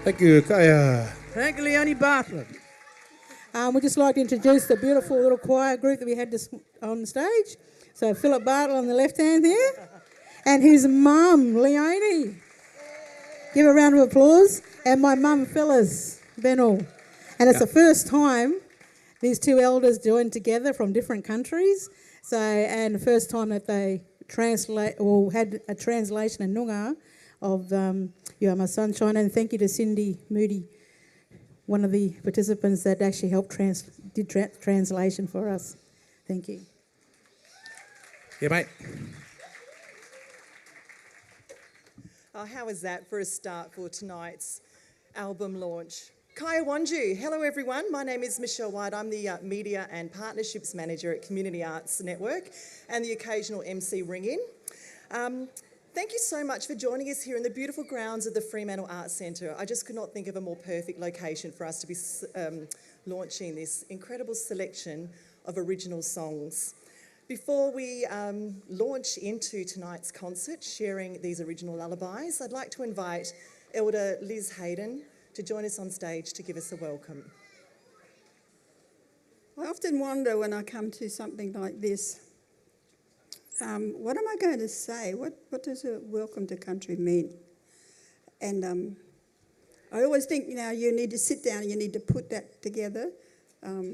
Thank you, Kaya. Thank you, Leonie Bartlett. We'd just like to introduce the beautiful little choir group that we had on the stage. So Philip Bartlett on the left hand there, and his mum, Leonie. Give a round of applause. And my mum, Phyllis Bennell. And it's the first time these two elders joined together from different countries. So, and the first time that they had a translation in Noongar of You Are My Sunshine. And thank you to Cindy Moody, one of the participants that actually helped translation for us. Thank you. Yeah, mate. Oh, how was that for a start for tonight's album launch? Kaya Wanju. Hello, everyone. My name is Michelle White. I'm the Media and Partnerships Manager at Community Arts Network and the occasional MC ring-in. Thank you so much for joining us here in the beautiful grounds of the Fremantle Arts Centre. I just could not think of a more perfect location for us to be launching this incredible selection of original songs. Before we launch into tonight's concert, sharing these original lullabies, I'd like to invite Elder Liz Hayden to join us on stage to give us a welcome. I often wonder when I come to something like this, what am I going to say? What does a welcome to country mean? And I always think, you need to sit down and you need to put that together,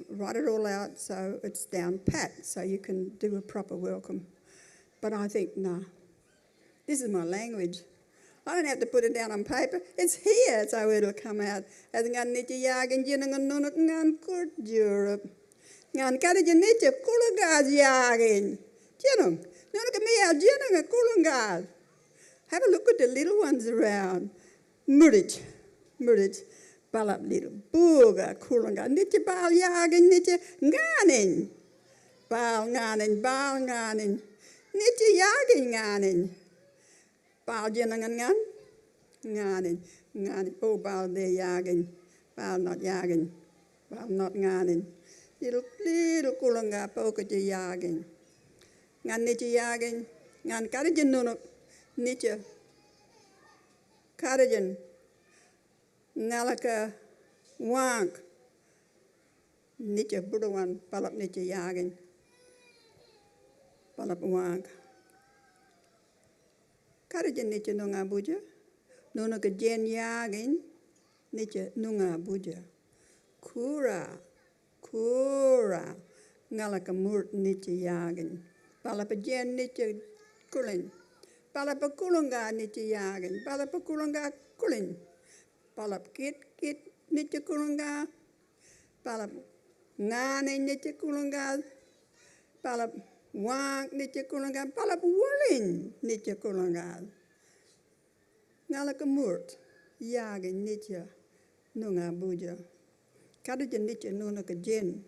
write it all out so it's down pat, so you can do a proper welcome. But I think, no, this is my language. I don't have to put it down on paper. It's here, so it'll come out. As ngan Europe. Ngan karajanitya kulagaz yagin. Jenum. Have a look at the little ones around. Moorditj, balap little booga kulanga. Nitya bal yagin nitya nganin. Baal nganin, nitje jagin nganin. Baal jenangan nganin. Oh, baal de jagin, baal not jagin, baal not nganin. Little kulanga poketje jagin. Ngan nitje jagin, ngan karajan nunuk, nitje. Karajan, ngalaka wank. Nitje budawan, palap nitje jagin. Palap wank. Karajan nitje nunga buja. Nunuk jen jagin, nitje nunga buja. Kura. Ngaalang Moort nitje jagin. Palap jen nitje kulin. Palap kulunga nitje jagin. Palap kulunga kulin. Palap kit nitje kulunga. Palap nganin nitje kulunga. Palap wank nitje kulunga. Palap wulin nitje kulunga. Ngaalang Moort jagin nitje nunga buja. Karajan nitje nunuk jen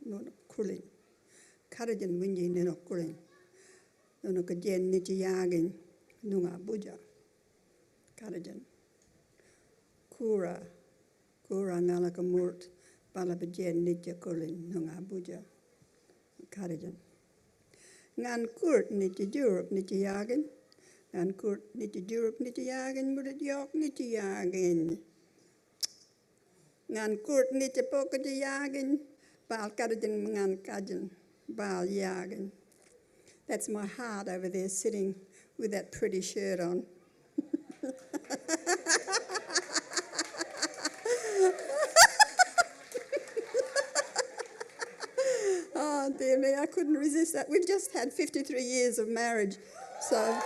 nunuk kulin. Karajan winji nunuk kulin. Nunuk jen nitje jagin nunga buja. Karajan. Kura Ngaalang Moort palap jen nitje kulin nunga buja. Karajan. Ngan koort nitje Europe nitje jagin. Ngan koort nitje Europe nitje jagin. Moorditj nitje jagin. Ngan koort nitje poketje jagin. Baal karajan ngan kajan. Baal jagin. That's my heart over there sitting with that pretty shirt on. Oh, dear me, I couldn't resist that. We've just had 53 years of marriage, so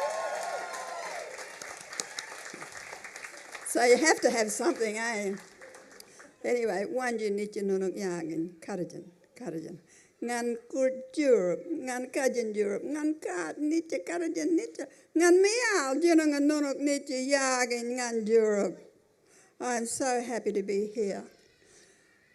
you have to have something, eh? Anyway, woonya nitje nunuk jagin, karajan. Ngan koort Europe, ngan kajan Europe, ngan kaat nitje karajan nitje, ngan meal jenangan nunuk nitje jagin ngan Europe. I'm so happy to be here.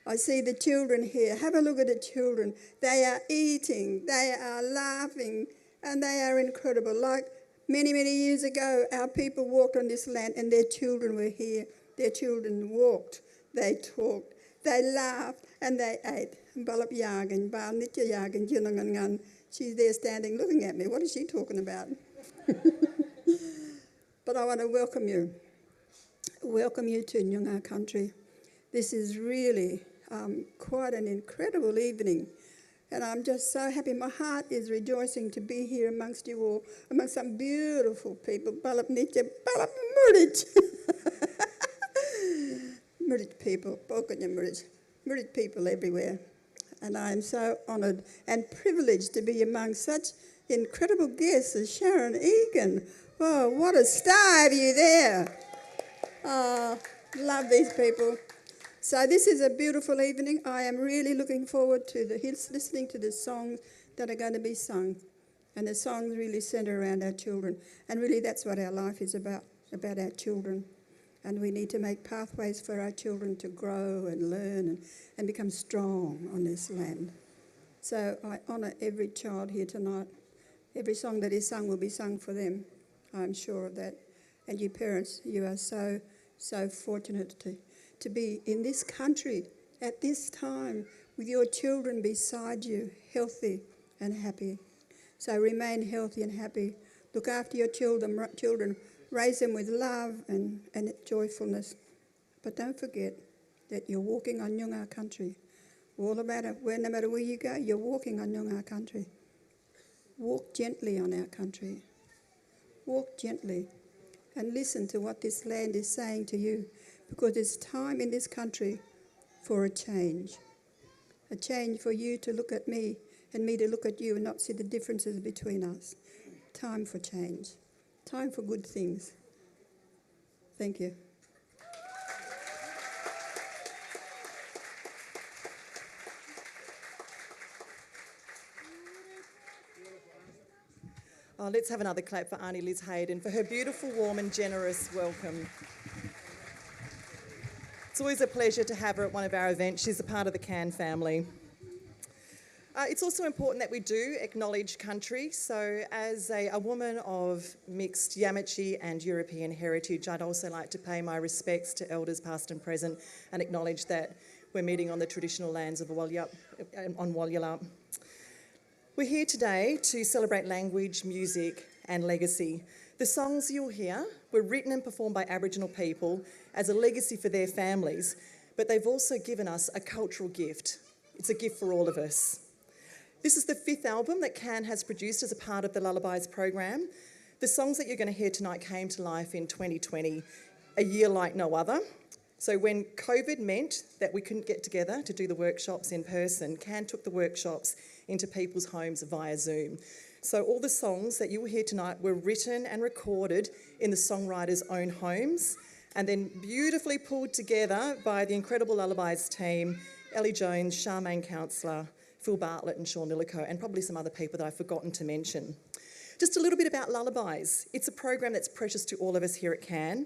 I see the children here. Have a look at the children. They are eating, they are laughing, and they are incredible. Like many, many years ago, our people walked on this land and their children were here. Their children walked, they talked, they laughed, and they ate. Balap yagan, bal nitja yagan, jinangan ngan. She's there standing looking at me. What is she talking about? But I want to welcome you. Welcome you to Noongar country. This is really quite an incredible evening. And I'm just so happy. My heart is rejoicing to be here amongst you all, amongst some beautiful people. Balap nitja, balap moorditj. Moorditj people, Pokanya Moorditj people everywhere. And I am so honoured and privileged to be among such incredible guests as Sharon Egan. Oh, what a star of you there. Oh, love these people. So this is a beautiful evening. I am really looking forward to listening to the songs that are going to be sung. And the songs really centre around our children. And really that's what our life is about our children. And we need to make pathways for our children to grow and learn and become strong on this land. So I honour every child here tonight. Every song that is sung will be sung for them. I'm sure of that. And you parents, you are so fortunate to be in this country at this time with your children beside you, healthy and happy. So remain healthy and happy. Look after your children. Raise them with love and joyfulness. But don't forget that you're walking on Noongar country. All about it, no matter where you go, you're walking on Noongar country. Walk gently on our country. Walk gently and listen to what this land is saying to you, because it's time in this country for a change for you to look at me and me to look at you and not see the differences between us. Time for change. Time for good things. Thank you. Oh, let's have another clap for Auntie Liz Hayden for her beautiful, warm and generous welcome. It's always a pleasure to have her at one of our events. She's a part of the Can family. It's also important that we do acknowledge country. So as a woman of mixed Yamachi and European heritage, I'd also like to pay my respects to elders past and present and acknowledge that we're meeting on the traditional lands of Woonya. We're here today to celebrate language, music and legacy. The songs you'll hear were written and performed by Aboriginal people as a legacy for their families, but they've also given us a cultural gift. It's a gift for all of us. This is the 5th album that Can has produced as a part of the Lullabies program. The songs that you're going to hear tonight came to life in 2020, a year like no other. So when COVID meant that we couldn't get together to do the workshops in person, Can took the workshops into people's homes via Zoom. So all the songs that you will hear tonight were written and recorded in the songwriters' own homes and then beautifully pulled together by the incredible Lullabies team, Ellie Jones, Charmaine Counsellor, Phil Bartlett and Sean Lillico, and probably some other people that I've forgotten to mention. Just a little bit about Lullabies. It's a program that's precious to all of us here at Can,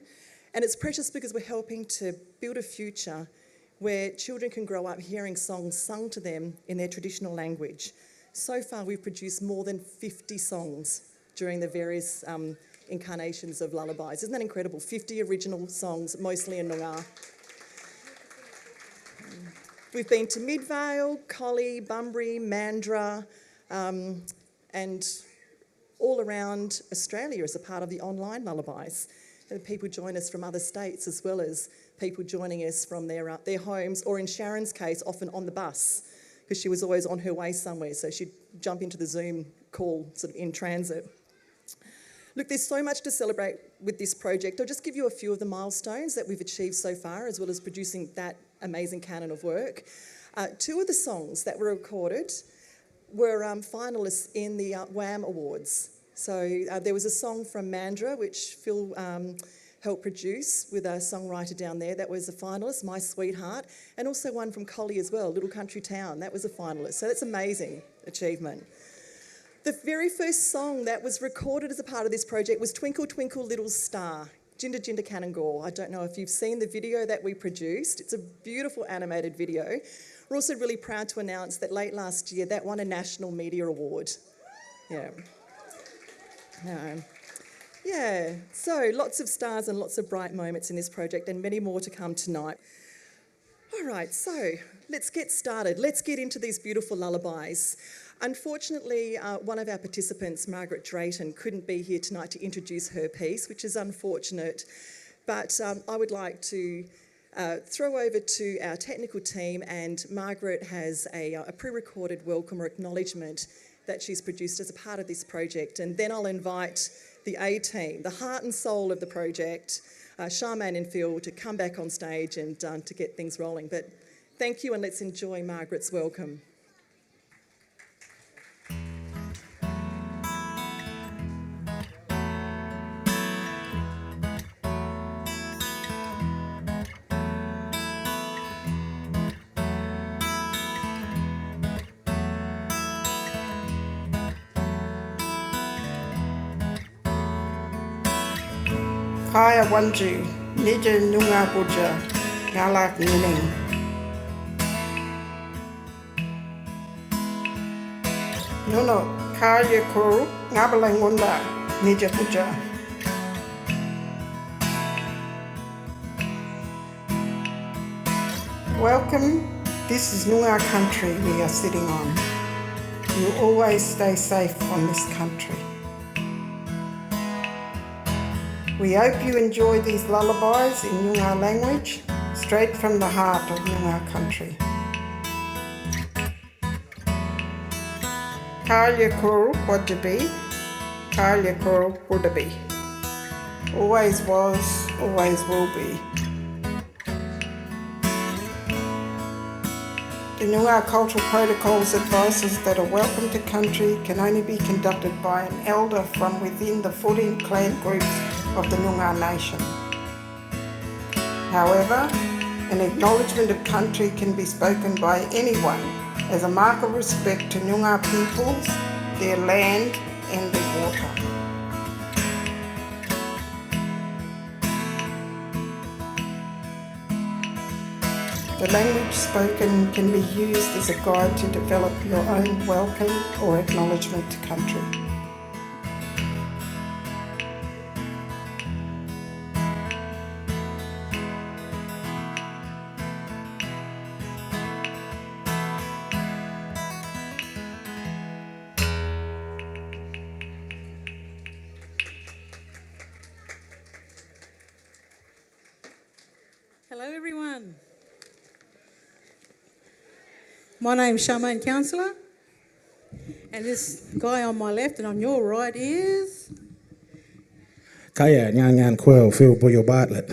and it's precious because we're helping to build a future where children can grow up hearing songs sung to them in their traditional language. So far, we've produced more than 50 songs during the various incarnations of Lullabies. Isn't that incredible? 50 original songs, mostly in Noongar. We've been to Midvale, Collie, Bunbury, Mandurah, and all around Australia as a part of the online Lullabies. And people join us from other states as well as people joining us from their homes, or in Sharon's case, often on the bus, because she was always on her way somewhere, so she'd jump into the Zoom call sort of in transit. Look, there's so much to celebrate with this project. I'll just give you a few of the milestones that we've achieved so far, as well as producing that amazing canon of work. 2 of the songs that were recorded were finalists in the WAM Awards. So there was a song from Mandurah, which Phil helped produce with a songwriter down there. That was a finalist, My Sweetheart, and also one from Collie as well, Little Country Town. That was a finalist. So that's amazing achievement. The very first song that was recorded as a part of this project was Twinkle Twinkle Little Star, Jinda Jinda Kanangor. I don't know if you've seen the video that we produced. It's a beautiful animated video. We're also really proud to announce that late last year that won a National Media Award. Yeah, so lots of stars and lots of bright moments in this project and many more to come tonight. All right, so let's get started. Let's get into these beautiful lullabies. Unfortunately, one of our participants, Margaret Drayton, couldn't be here tonight to introduce her piece, which is unfortunate. But I would like to throw over to our technical team, and Margaret has a pre-recorded welcome or acknowledgement that she's produced as a part of this project. And then I'll invite the A team, the heart and soul of the project, Charmaine and Phil, to come back on stage and to get things rolling. But thank you, and let's enjoy Margaret's welcome. Kaya Wanju, Nija Nunga Buja, Ngaalang Moort. Nuno, Kaya Kuru, Ngaalang Moort, Nija Buja. Welcome, this is Noongar country we are sitting on. You always stay safe on this country. We hope you enjoy these lullabies in Noongar language, straight from the heart of Noongar country. Kalya Kuru Wajabi, Kalya Kuru Wudabi. Always was, always will be. The Noongar Cultural Protocol's advices that a welcome to country can only be conducted by an elder from within the footing clan groups of the Noongar nation. However, an acknowledgement of country can be spoken by anyone as a mark of respect to Noongar peoples, their land and their water. The language spoken can be used as a guide to develop your own welcome or acknowledgement to country. Hello everyone. My name's Charmaine Counsellor, and this guy on my left and on your right is... Kaya Nyan Quill, Phil Boyle Bartlett.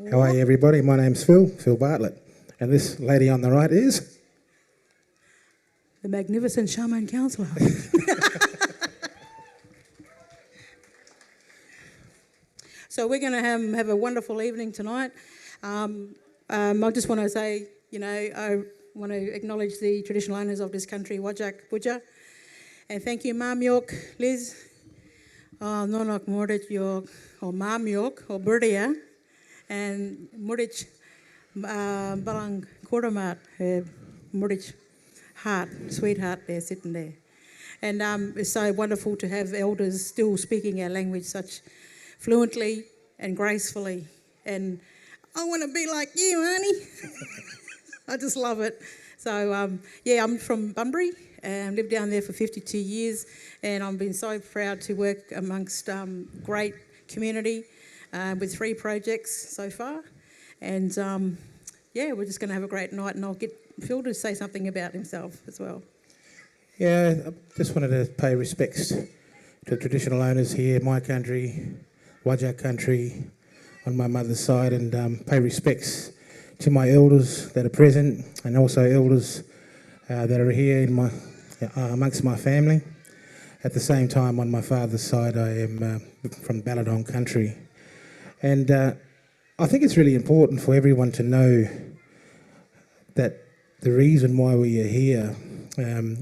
How are you, everybody? My name's Phil Bartlett. And this lady on the right is... the magnificent Charmaine Counsellor. So we're going to have a wonderful evening tonight. I just want to say, I want to acknowledge the traditional owners of this country, Wajak Buja. And thank you, Mam York, Liz, Ngaalang Moort York, or Mam York, or Burdia, and moorditj Balang Kordamat, moorditj heart, sweetheart there, sitting there. And it's so wonderful to have elders still speaking our language such fluently and gracefully. And I want to be like you, honey. I just love it. So, I'm from Bunbury and lived down there for 52 years, and I've been so proud to work amongst great community with 3 projects so far. And, we're just going to have a great night, and I'll get Phil to say something about himself as well. Yeah, I just wanted to pay respects to the traditional owners here, my country, Wajak country, on my mother's side, and pay respects to my elders that are present, and also elders that are here in amongst my family. At the same time, on my father's side, I am from Balladong country. And I think it's really important for everyone to know that the reason why we are here,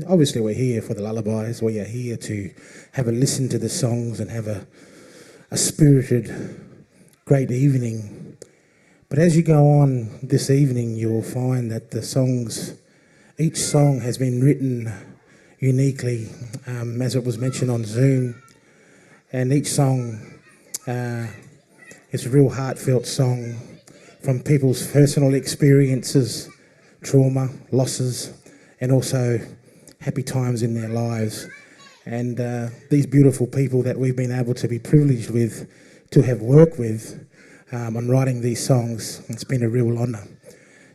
obviously we're here for the lullabies, we are here to have a listen to the songs and have a spirited, great evening. But as you go on this evening, you will find that each song has been written uniquely, as it was mentioned on Zoom. And each song is a real heartfelt song from people's personal experiences, trauma, losses, and also happy times in their lives. And these beautiful people that we've been able to be privileged with, to have worked with on writing these songs, it's been a real honour.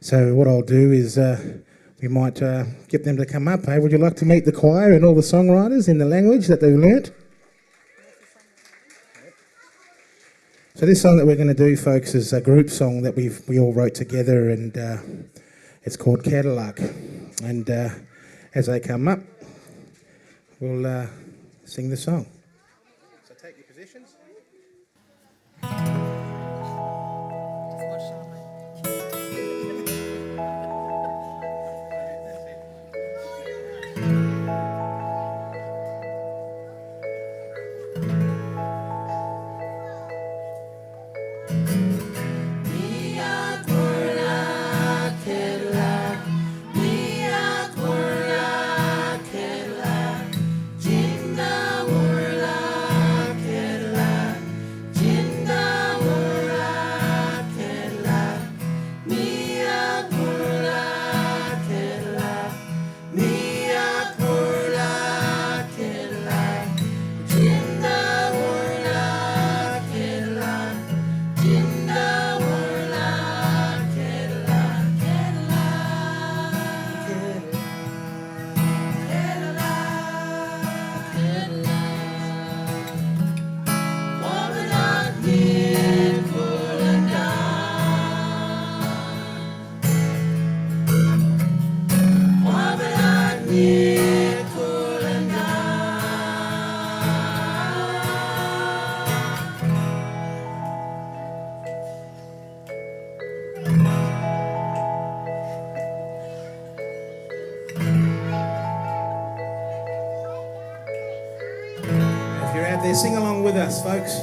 So what I'll do is we might get them to come up. Hey, would you like to meet the choir and all the songwriters in the language that they've learnt? So this song that we're going to do, folks, is a group song that we all wrote together, and it's called Cadillac. And as they come up, we'll sing the song. So take your positions. Sing along with us, folks.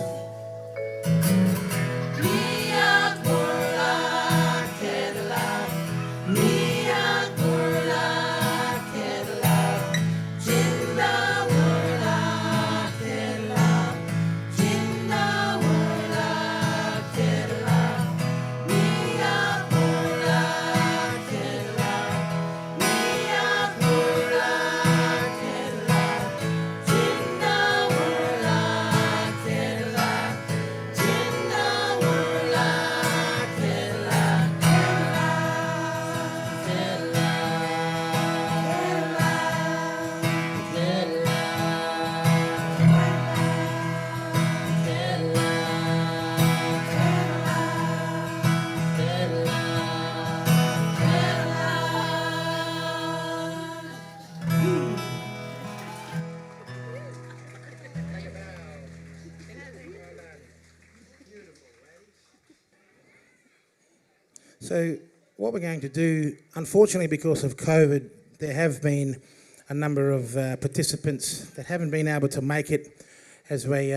So what we're going to do, unfortunately because of COVID, there have been a number of participants that haven't been able to make it, as we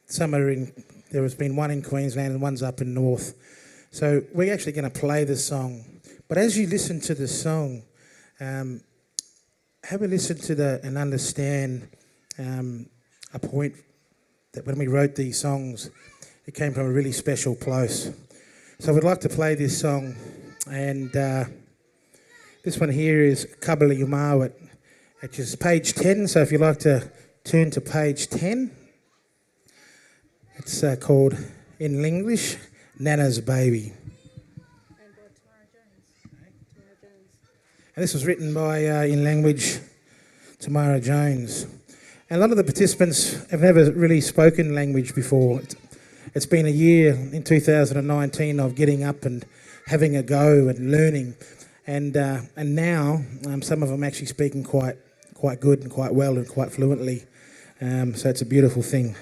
some are in. There has been one in Queensland and one's up in North. So we're actually going to play the song. But as you listen to the song, have a listen to and understand a point that when we wrote these songs, it came from a really special place. So we'd like to play this song, and this one here is Kabbali, which is page 10. So if you'd like to turn to page 10, it's called, in English, Nana's Baby. And this was written by, in language, Tamara Jones. And a lot of the participants have never really spoken language before. It's been a year in 2019 of getting up and having a go and learning. And now some of them actually speaking quite good and quite well and quite fluently. So it's a beautiful thing.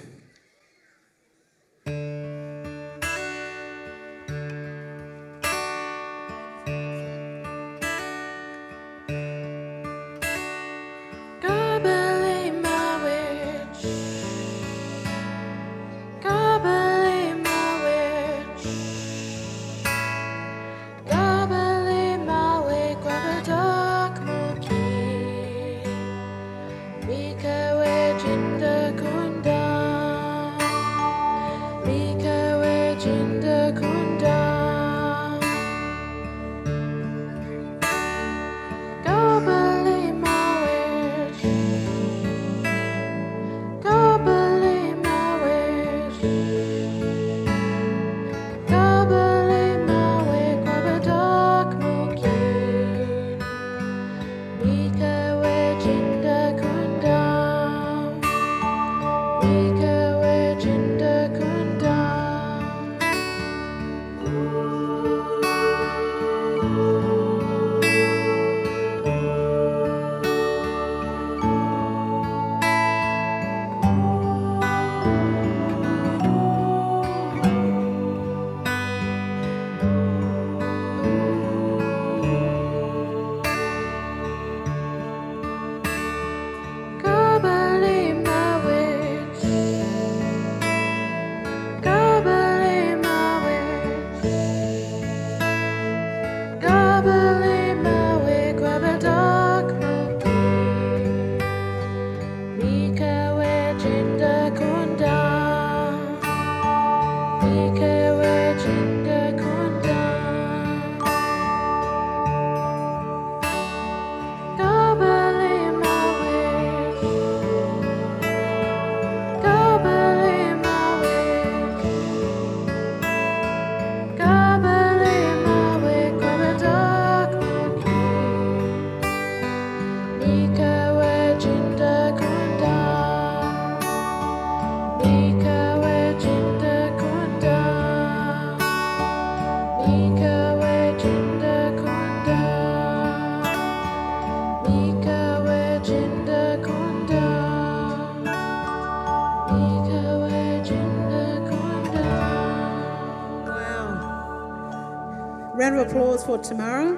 Round of applause for Tamara.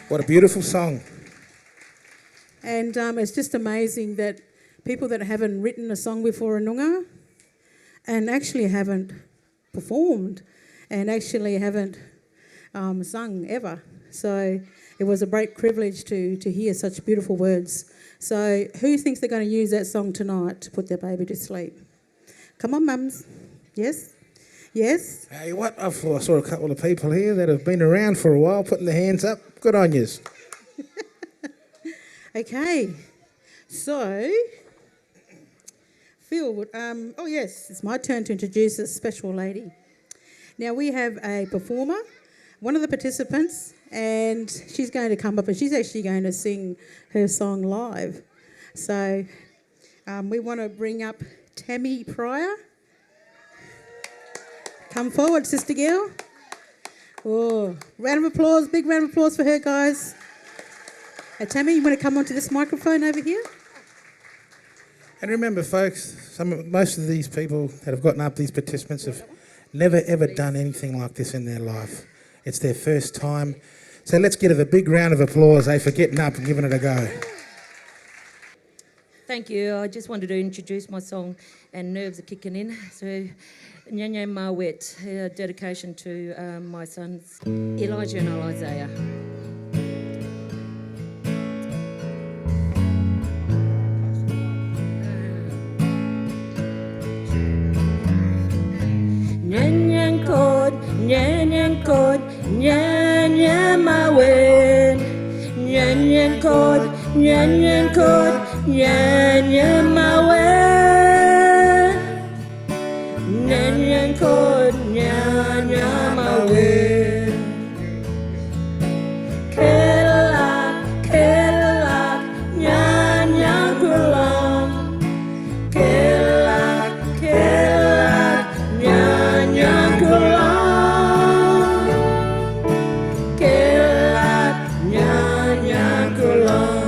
What a beautiful song. And it's just amazing that people that haven't written a song before in Noongar and actually haven't performed and actually haven't sung ever. So it was a great privilege to hear such beautiful words. So who thinks they're going to use that song tonight to put their baby to sleep? Come on, mums. Yes? Yes? Hey, what? I saw a couple of people here that have been around for a while putting their hands up. Good on yous. Okay. So, Phil, oh yes, it's my turn to introduce a special lady. Now we have a performer, one of the participants, and she's going to come up and she's actually going to sing her song live. So we want to bring up Tammy Pryor. Come forward, sister girl. Oh, round of applause, big round of applause for her, guys. Hey, Tammy, you want to come onto this microphone over here? And remember, folks, most of these people that have gotten up, these participants, have never ever done anything like this in their life. It's their first time. So let's give it a big round of applause, for getting up and giving it a go. Thank you. I just wanted to introduce my song, and nerves are kicking in. So, Ngaalang Moort, dedication to my sons, Elijah and Isaiah. Ngaalang koort, Ngaalang Moort, Ngaalang koort, Ngaalang koort, Ngaalang Moort, Ngaalang koort, Ngaalang Moort. Kelak, kelak, Ngaalang Kulang. Kelak, kelak, Ngaalang Kulang. Kelak, Ngaalang Kulang.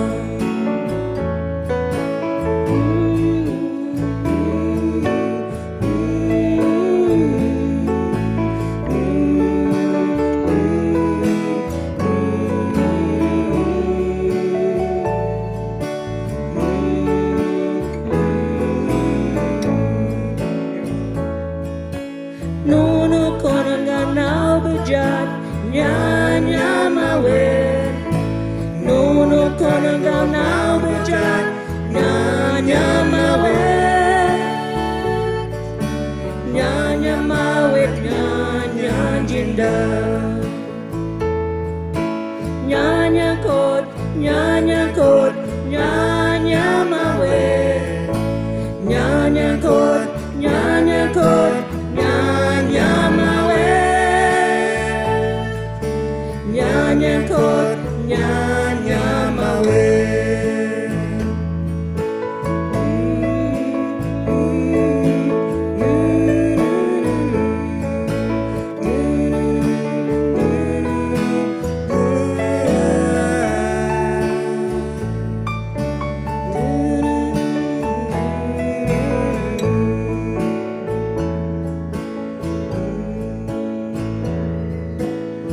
Nono konanga nau bejat, Ngaalang Moort. Nono konanga nau bejat, Ngaalang Moort. Ngaalang Moort, Ngaalang Jinda. Ngaalang koort, Ngaalang koort, Ngaalang Moort. Ngaalang koort, Ngaalang koort, Ngaalang Moort. Ngaalang koort, Ngaalang Moort.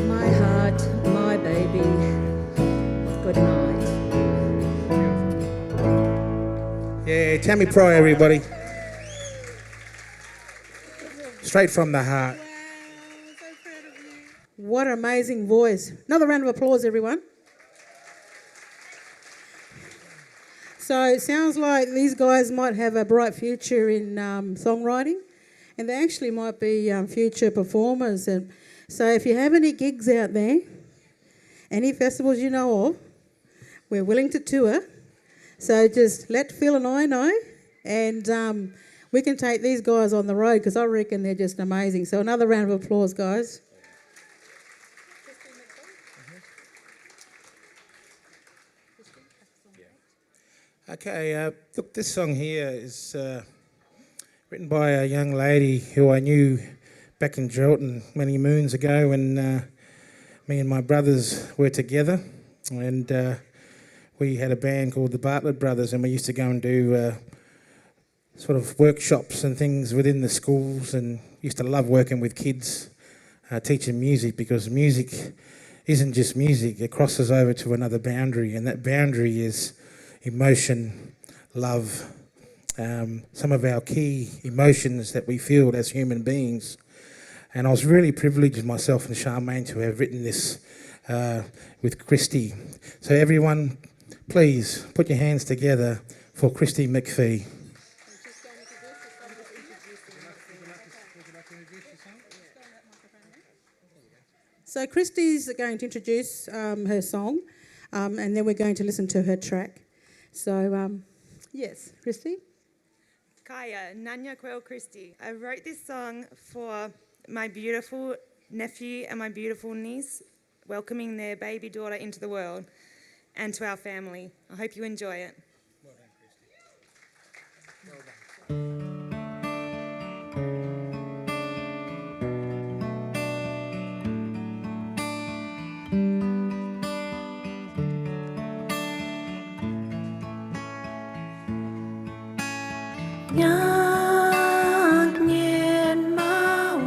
My heart, my baby, good night. Yeah, Tammy Pryor, everybody. Straight from the heart. What an amazing voice. Another round of applause, everyone. So it sounds like these guys might have a bright future in songwriting, and they actually might be future performers. And so if you have any gigs out there, any festivals you know of, we're willing to tour. So just let Phil and I know, and we can take these guys on the road because I reckon they're just amazing. So another round of applause, guys. Okay, look, this song here is written by a young lady who I knew back in Geraldton many moons ago when me and my brothers were together, and we had a band called the Bartlett Brothers, and we used to go and do sort of workshops and things within the schools, and used to love working with kids, teaching music, because music isn't just music, it crosses over to another boundary, and that boundary is emotion, love, some of our key emotions that we feel as human beings. And I was really privileged, myself and Charmaine, to have written this with Christy. So everyone, please put your hands together for Christy Mcphee. So Christy's going to introduce her song, and then we're going to listen to her track. So, yes, Christy? Kaya, Nanya Quail Christy. I wrote this song for my beautiful nephew and my beautiful niece, welcoming their baby daughter into the world, and to our family. I hope you enjoy it. Well done, Christy. Well done. Ngạc nhiên mau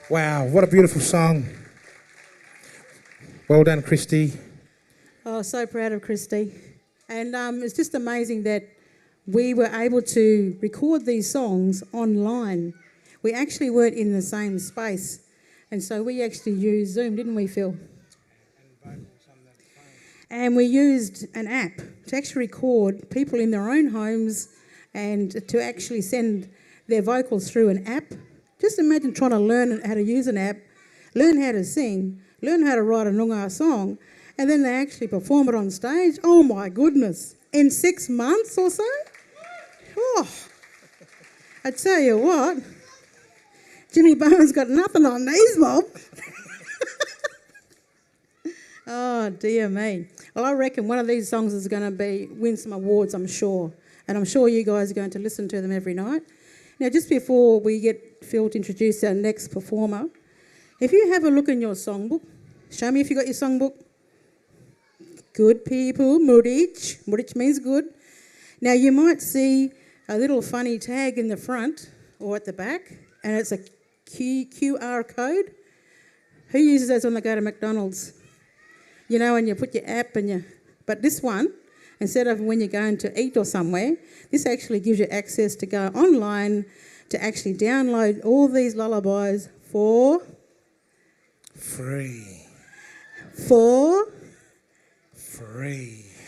Wow, what a beautiful song. Well done, Christy. Oh, so proud of Christy. And it's just amazing that we were able to record these songs online. We actually weren't in the same space. And so we actually used Zoom, didn't we, Phil? And we used an app to actually record people in their own homes and to actually send their vocals through an app. Just imagine trying to learn how to use an app, learn how to sing, learn how to write a Noongar song, and then they actually perform it on stage. Oh my goodness, in 6 months or so? Oh, I tell you what, Jimmy Bowen's got nothing on these, Bob. Oh, dear me. Well, I reckon one of these songs is going to win some awards, I'm sure. And I'm sure you guys are going to listen to them every night. Now, just before we get Phil to introduce our next performer, if you have a look in your songbook, show me if you got your songbook. Good people, moorditj. Moorditj means good. Now, you might see a little funny tag in the front or at the back, and it's a QR code. Who uses those when they go to McDonald's? You know, when you put your app but this one, instead of when you're going to eat or somewhere, this actually gives you access to go online to actually download all these lullabies for Free.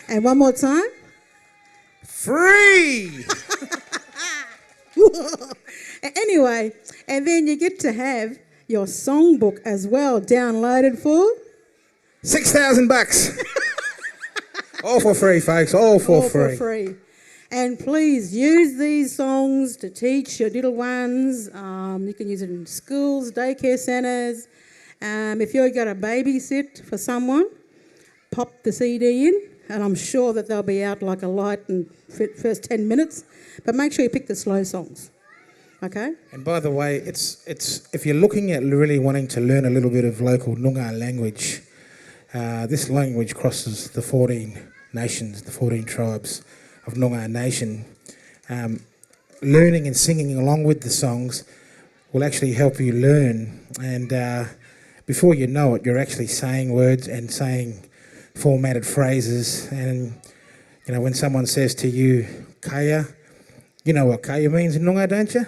And one more time. Free! Anyway, and then you get to have your songbook as well downloaded for $6,000. All for free, folks. All for free. And please use these songs to teach your little ones. You can use it in schools, daycare centres. If you're going to babysit for someone, pop the CD in, and I'm sure that they'll be out like a light in the first 10 minutes. But make sure you pick the slow songs, okay? And by the way, it's if you're looking at really wanting to learn a little bit of local Noongar language, this language crosses the 14 nations, the 14 tribes of Noongar Nation. Learning and singing along with the songs will actually help you learn, and before you know it, you're actually saying words and saying formatted phrases. And you know, when someone says to you, "Kaya," you know what Kaya means in Noongar, don't you?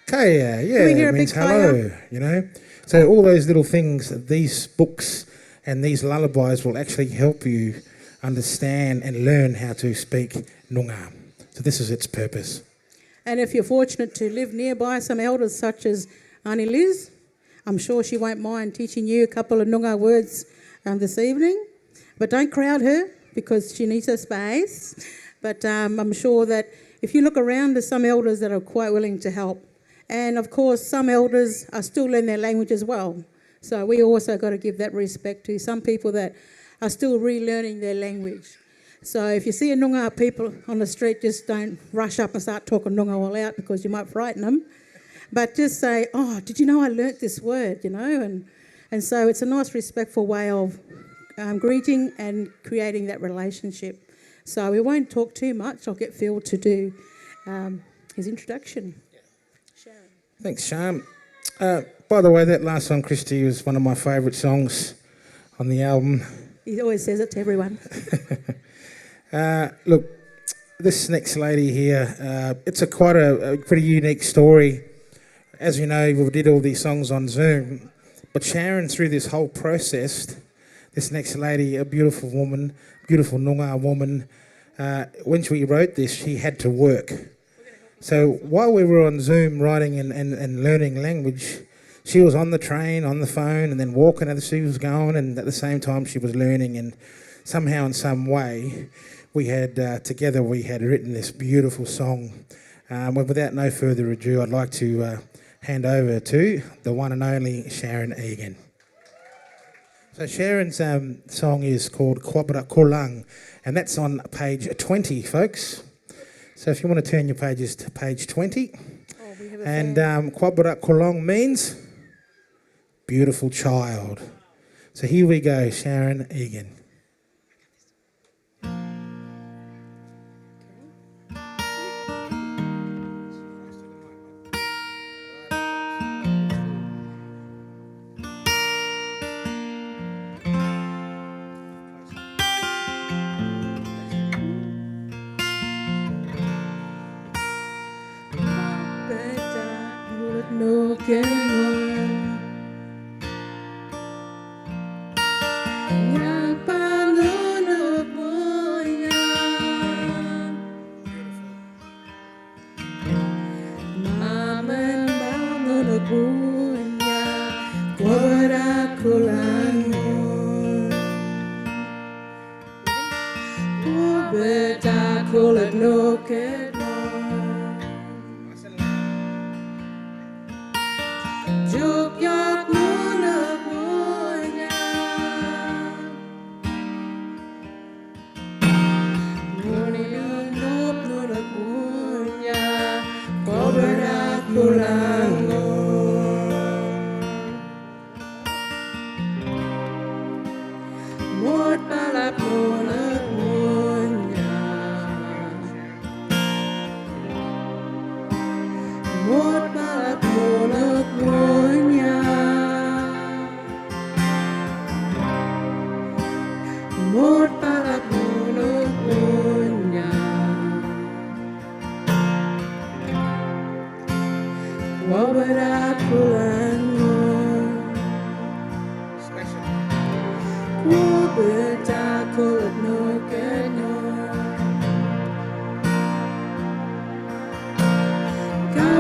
Kaya, yeah, it means hello, you know. So all those little things, these books and these lullabies will actually help you understand and learn how to speak Noongar. So this is its purpose. And if you're fortunate to live nearby some elders such as Auntie Liz, I'm sure she won't mind teaching you a couple of Noongar words this evening. But don't crowd her because she needs her space. But I'm sure that if you look around, there's some elders that are quite willing to help. And of course, some elders are still learning their language as well. So we also got to give that respect to some people that are still relearning their language. So if you see a Noongar people on the street, just don't rush up and start talking Noongar all out because you might frighten them. But just say, "Oh, did you know I learnt this word?" You know, and so it's a nice, respectful way of greeting and creating that relationship. So we won't talk too much. I'll get Phil to do his introduction. Sharon. Thanks, Sham. By the way, that last song, Christy, was one of my favourite songs on the album. He always says it to everyone. Look, this next lady here, it's quite a pretty unique story. As you know, we did all these songs on Zoom, but Sharon, through this whole process, this next lady, a beautiful woman, beautiful Noongar woman, when we wrote this, she had to work. So while we were on Zoom writing and learning language, she was on the train, on the phone, and then walking as she was going, and at the same time she was learning. And somehow, in some way, we had together we had written this beautiful song. Well, without no further ado, I'd like to hand over to the one and only Sharon Egan. So Sharon's song is called Kwabra Kulang, and that's on page 20, folks. So if you want to turn your pages to page 20. And Kwabra Kulang means beautiful child. So here we go, Sharon Egan.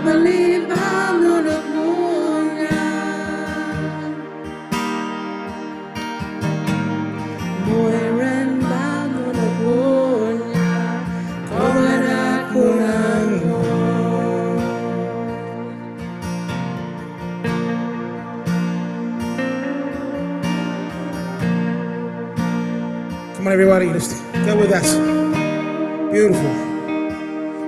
Kabbali Balnunak Woonya Moiran Balnunak Woonya Kawara Kurang Come on, everybody, just go with us. Beautiful.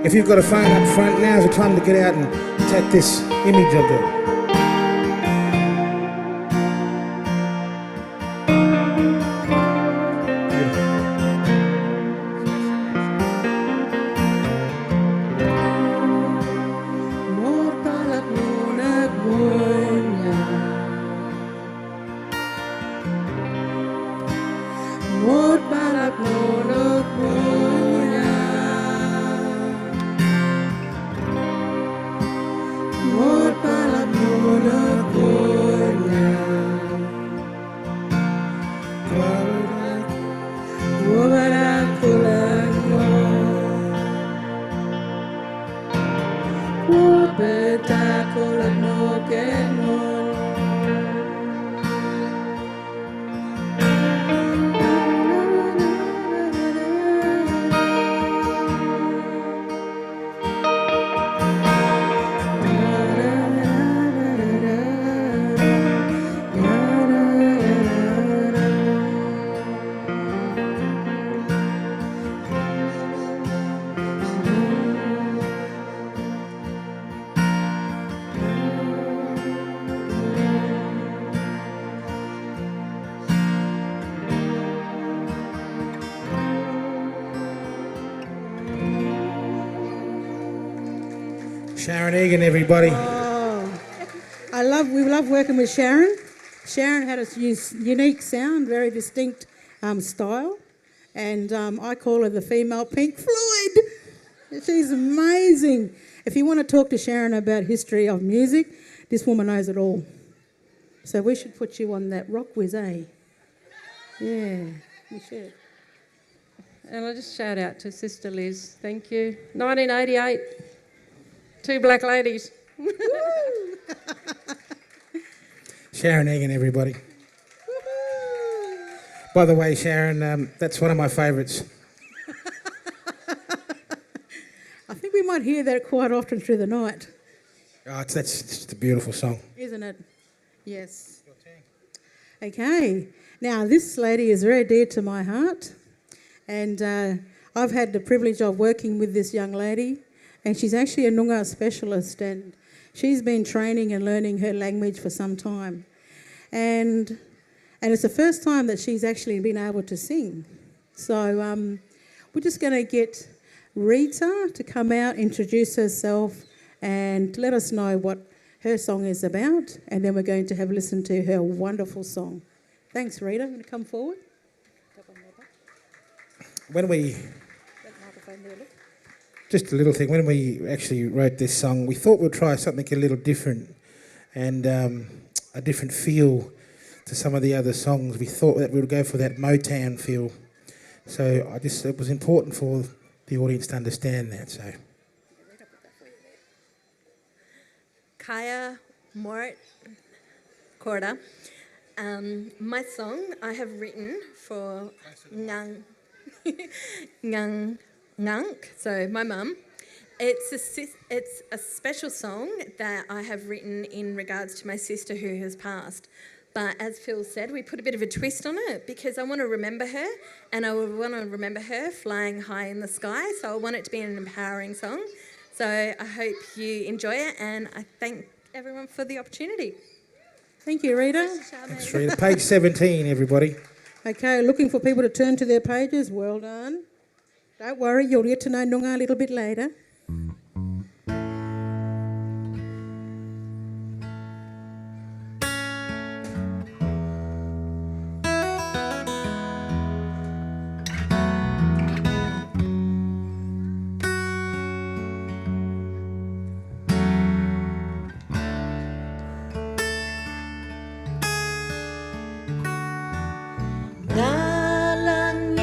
If you've got a phone up front, now's the time to get out and take this image of it. Moort Balak Noonak Woonya Moort Balak Noonak Woonya Moort Balak Noonak Woonya Kawara Kurang Petakulan no kenon Sharon Egan, everybody. We love working with Sharon. Sharon had a unique sound, very distinct style, and I call her the female Pink Floyd. She's amazing. If you want to talk to Sharon about history of music, this woman knows it all. So we should put you on that rock whiz, eh? Yeah, we should. And I'll just shout out to Sister Liz. Thank you. 1988. Two black ladies. Sharon Egan, everybody. By the way, Sharon, that's one of my favourites. I think we might hear that quite often through the night. Oh, that's just a beautiful song. Isn't it? Yes. Okay. Now, this lady is very dear to my heart, and I've had the privilege of working with this young lady, and she's actually a Noongar specialist, and she's been training and learning her language for some time. And it's the first time that she's actually been able to sing. So we're just going to get Rita to come out, introduce herself, and let us know what her song is about, and then we're going to have a listen to her wonderful song. Thanks, Rita. I'm going to come forward. When we... Just a little thing. When we actually wrote this song, we thought we'd try something a little different and a different feel to some of the other songs. We thought that we would go for that Motown feel. So it was important for the audience to understand that. So, Ngaalang Moort, koort. My song I have written for Ngang, so my mum. It's a special song that I have written in regards to my sister who has passed. But as Phil said, we put a bit of a twist on it because I want to remember her, and I want to remember her flying high in the sky. So I want it to be an empowering song. So I hope you enjoy it, and I thank everyone for the opportunity. Thank you, Rita. thanks, Rita. Page 17, everybody. Okay, looking for people to turn to their pages. Well done. Don't worry, you'll get to know Noongar a little bit later. Ngaalang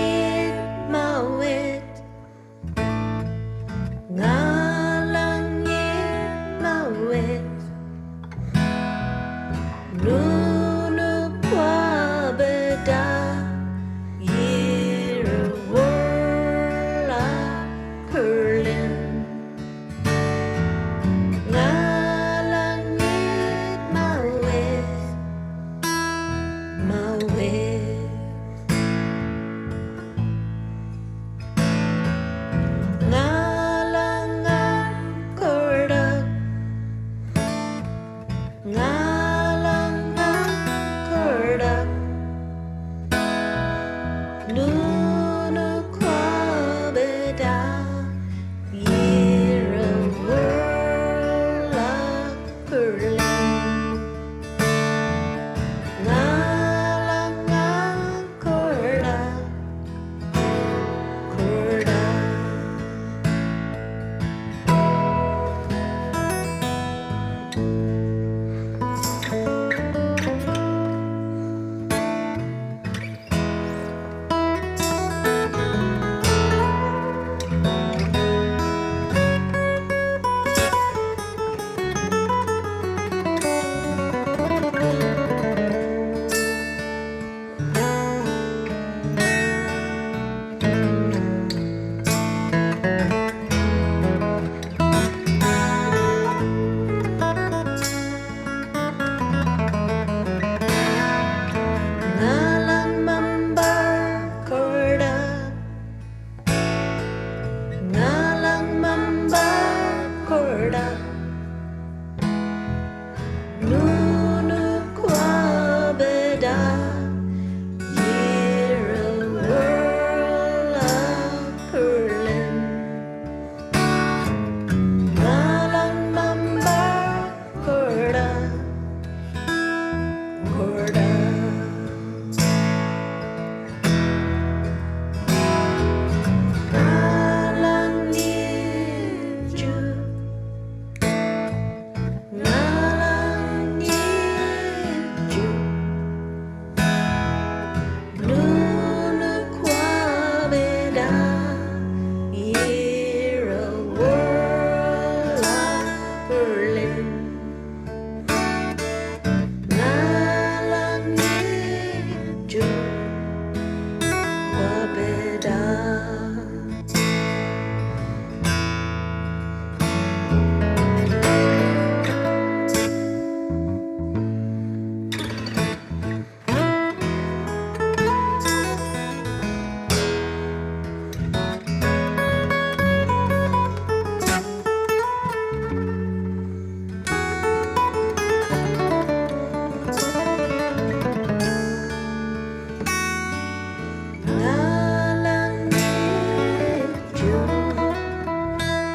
ju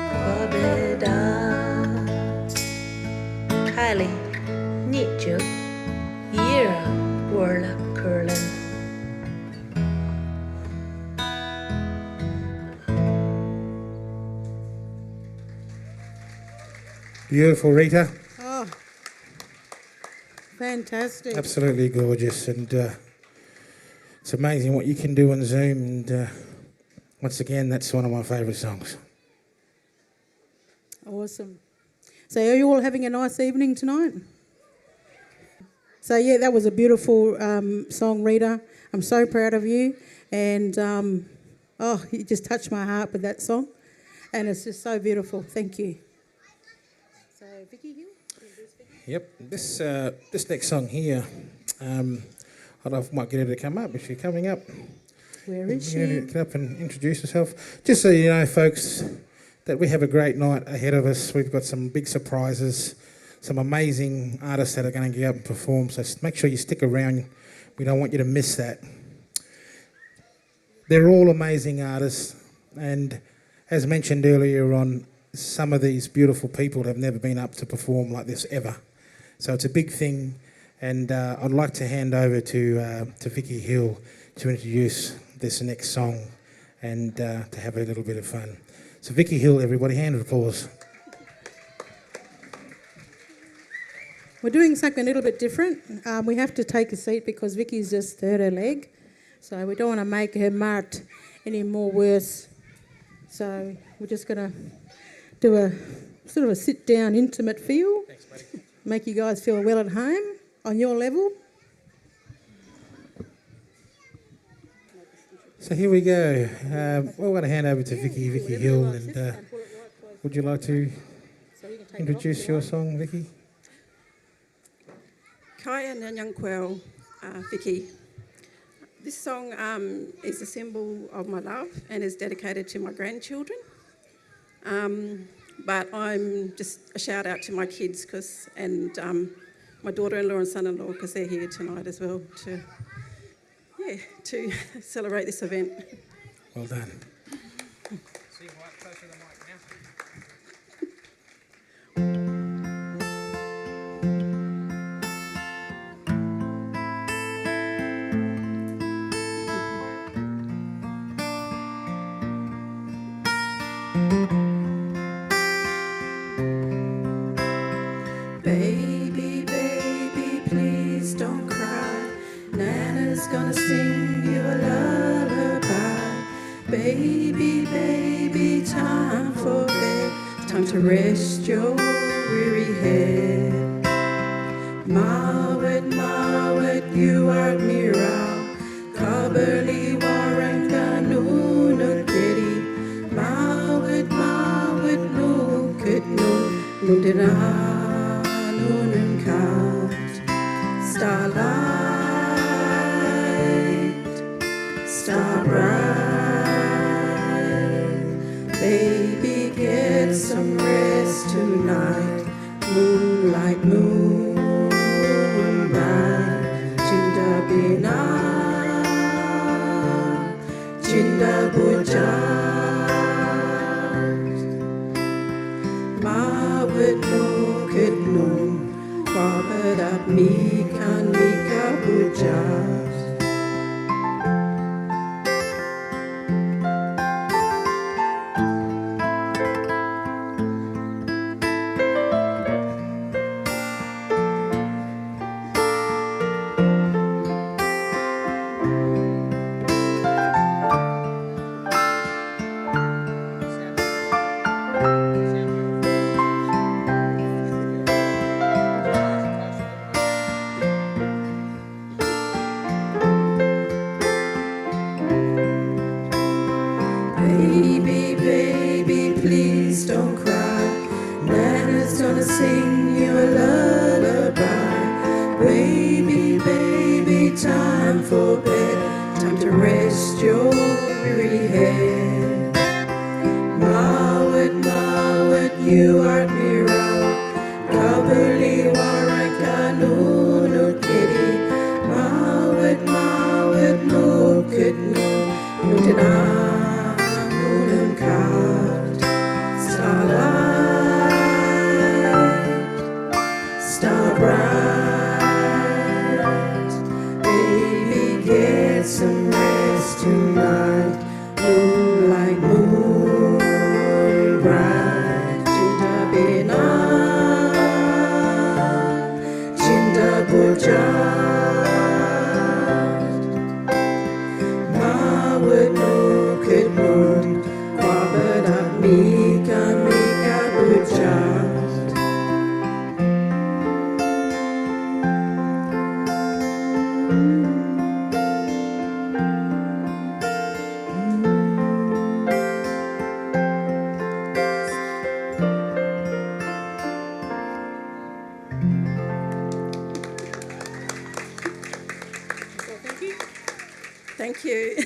babeda Kylie Niju Yira Warla Curlin Beautiful, Rita. Oh, fantastic. Absolutely gorgeous, and it's amazing what you can do on Zoom. And once again, that's one of my favourite songs. Awesome. So are you all having a nice evening tonight? So yeah, that was a beautiful song, Rita. I'm so proud of you. And you just touched my heart with that song. And it's just so beautiful. Thank you. So Vicky here? Yep, this next song here, I don't know if I might get her to come up. If she's coming up, Where is get her she? to come up and introduce herself. Just so you know, folks, that we have a great night ahead of us. We've got some big surprises, some amazing artists that are going to get up and perform. So make sure you stick around. We don't want you to miss that. They're all amazing artists, and as mentioned earlier on, some of these beautiful people have never been up to perform like this ever. So it's a big thing, and I'd like to hand over to Vicky Hill to introduce this next song and to have a little bit of fun. So Vicky Hill, everybody, hand of applause. We're doing something a little bit different. We have to take a seat because Vicky's just hurt her leg. So we don't want to make her mart any more worse. So we're just going to do a sort of a sit-down, intimate feel. Thanks, buddy. Make you guys feel well at home on your level. So here we go. We're going to hand over to Vicky Hill, and would you like to introduce your song, Vicky? Kaya Nyanyang Kwel, Vicky. This song is a symbol of my love and is dedicated to my grandchildren. But I'm just a shout out to my kids and my daughter-in-law and son-in-law because they're here tonight as well to celebrate this event. Well done. Baby, baby, please don't cry. Nana's gonna sing you a lullaby. Baby, baby, time for bed. Time to rest your weary head. Mawet, you are mirror. Kabbali warang kanunut kiri. Mawet, nukit nudina nunun kat. Starlight, star bright. Baby, get some rest tonight. Moonlight, moonlight. Jinda bina, jinda bujat. Mawet nukit nun, wabadat mika bujat. Baby, baby, please don't cry. Nana's gonna sing you a lullaby. Baby, baby, time for bed. Time to rest your weary head. Mawet, you are mirror. Kabbali warang kanunut kiri. Mawet, nukit nudina nunun kat. bright, Jinda bina, Jinda bujat, ma wenu kedmund, wabadak mika mika bujat. Thank you.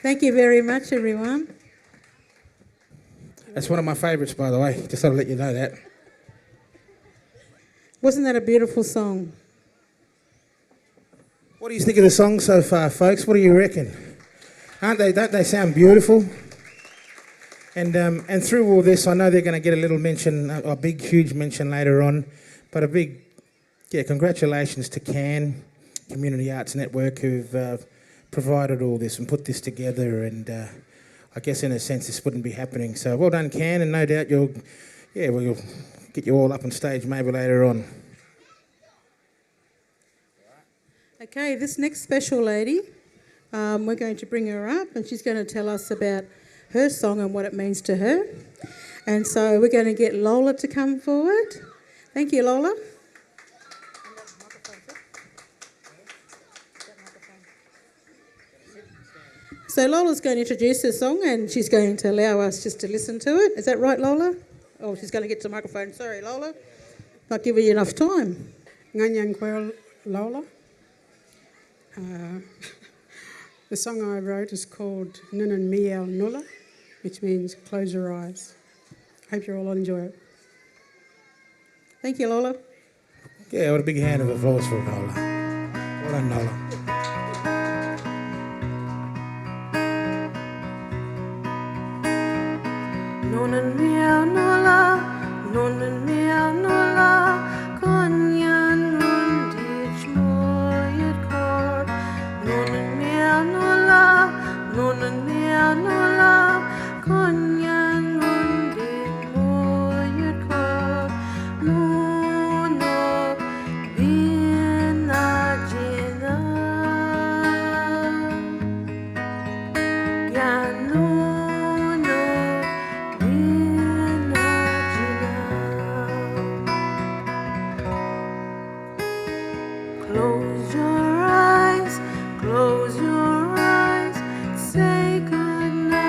Thank you very much, everyone. That's one of my favourites, by the way. Just thought I'd let you know that. Wasn't that a beautiful song? What do you think of the song so far, folks? What do you reckon? Don't they sound beautiful? And through all this, I know they're going to get a little mention, a big, huge mention later on, but a big, congratulations to CAN, Community Arts Network, who've provided all this and put this together, and I guess in a sense this wouldn't be happening. So well done, CAN, and no doubt we'll get you all up on stage maybe later on. Okay, this next special lady, we're going to bring her up and she's going to tell us about her song and what it means to her. And so we're going to get Lola to come forward. Thank you, Lola. So Lola's going to introduce her song and she's going to allow us just to listen to it. Is that right, Lola? Oh, she's going to get to the microphone. Sorry, Lola. Not giving you enough time. Ngaalang Lola. The song I wrote is called Nunun Nulla, which means close your eyes. Hope you all enjoy it. Thank you, Lola. Yeah, what a big hand of applause for Lola. Well done, Lola. Noongar Lullabies, woonya, koort. Noongar Lullabies, woonya, koort. Mono bina jina, yanu. Close your eyes, say goodnight.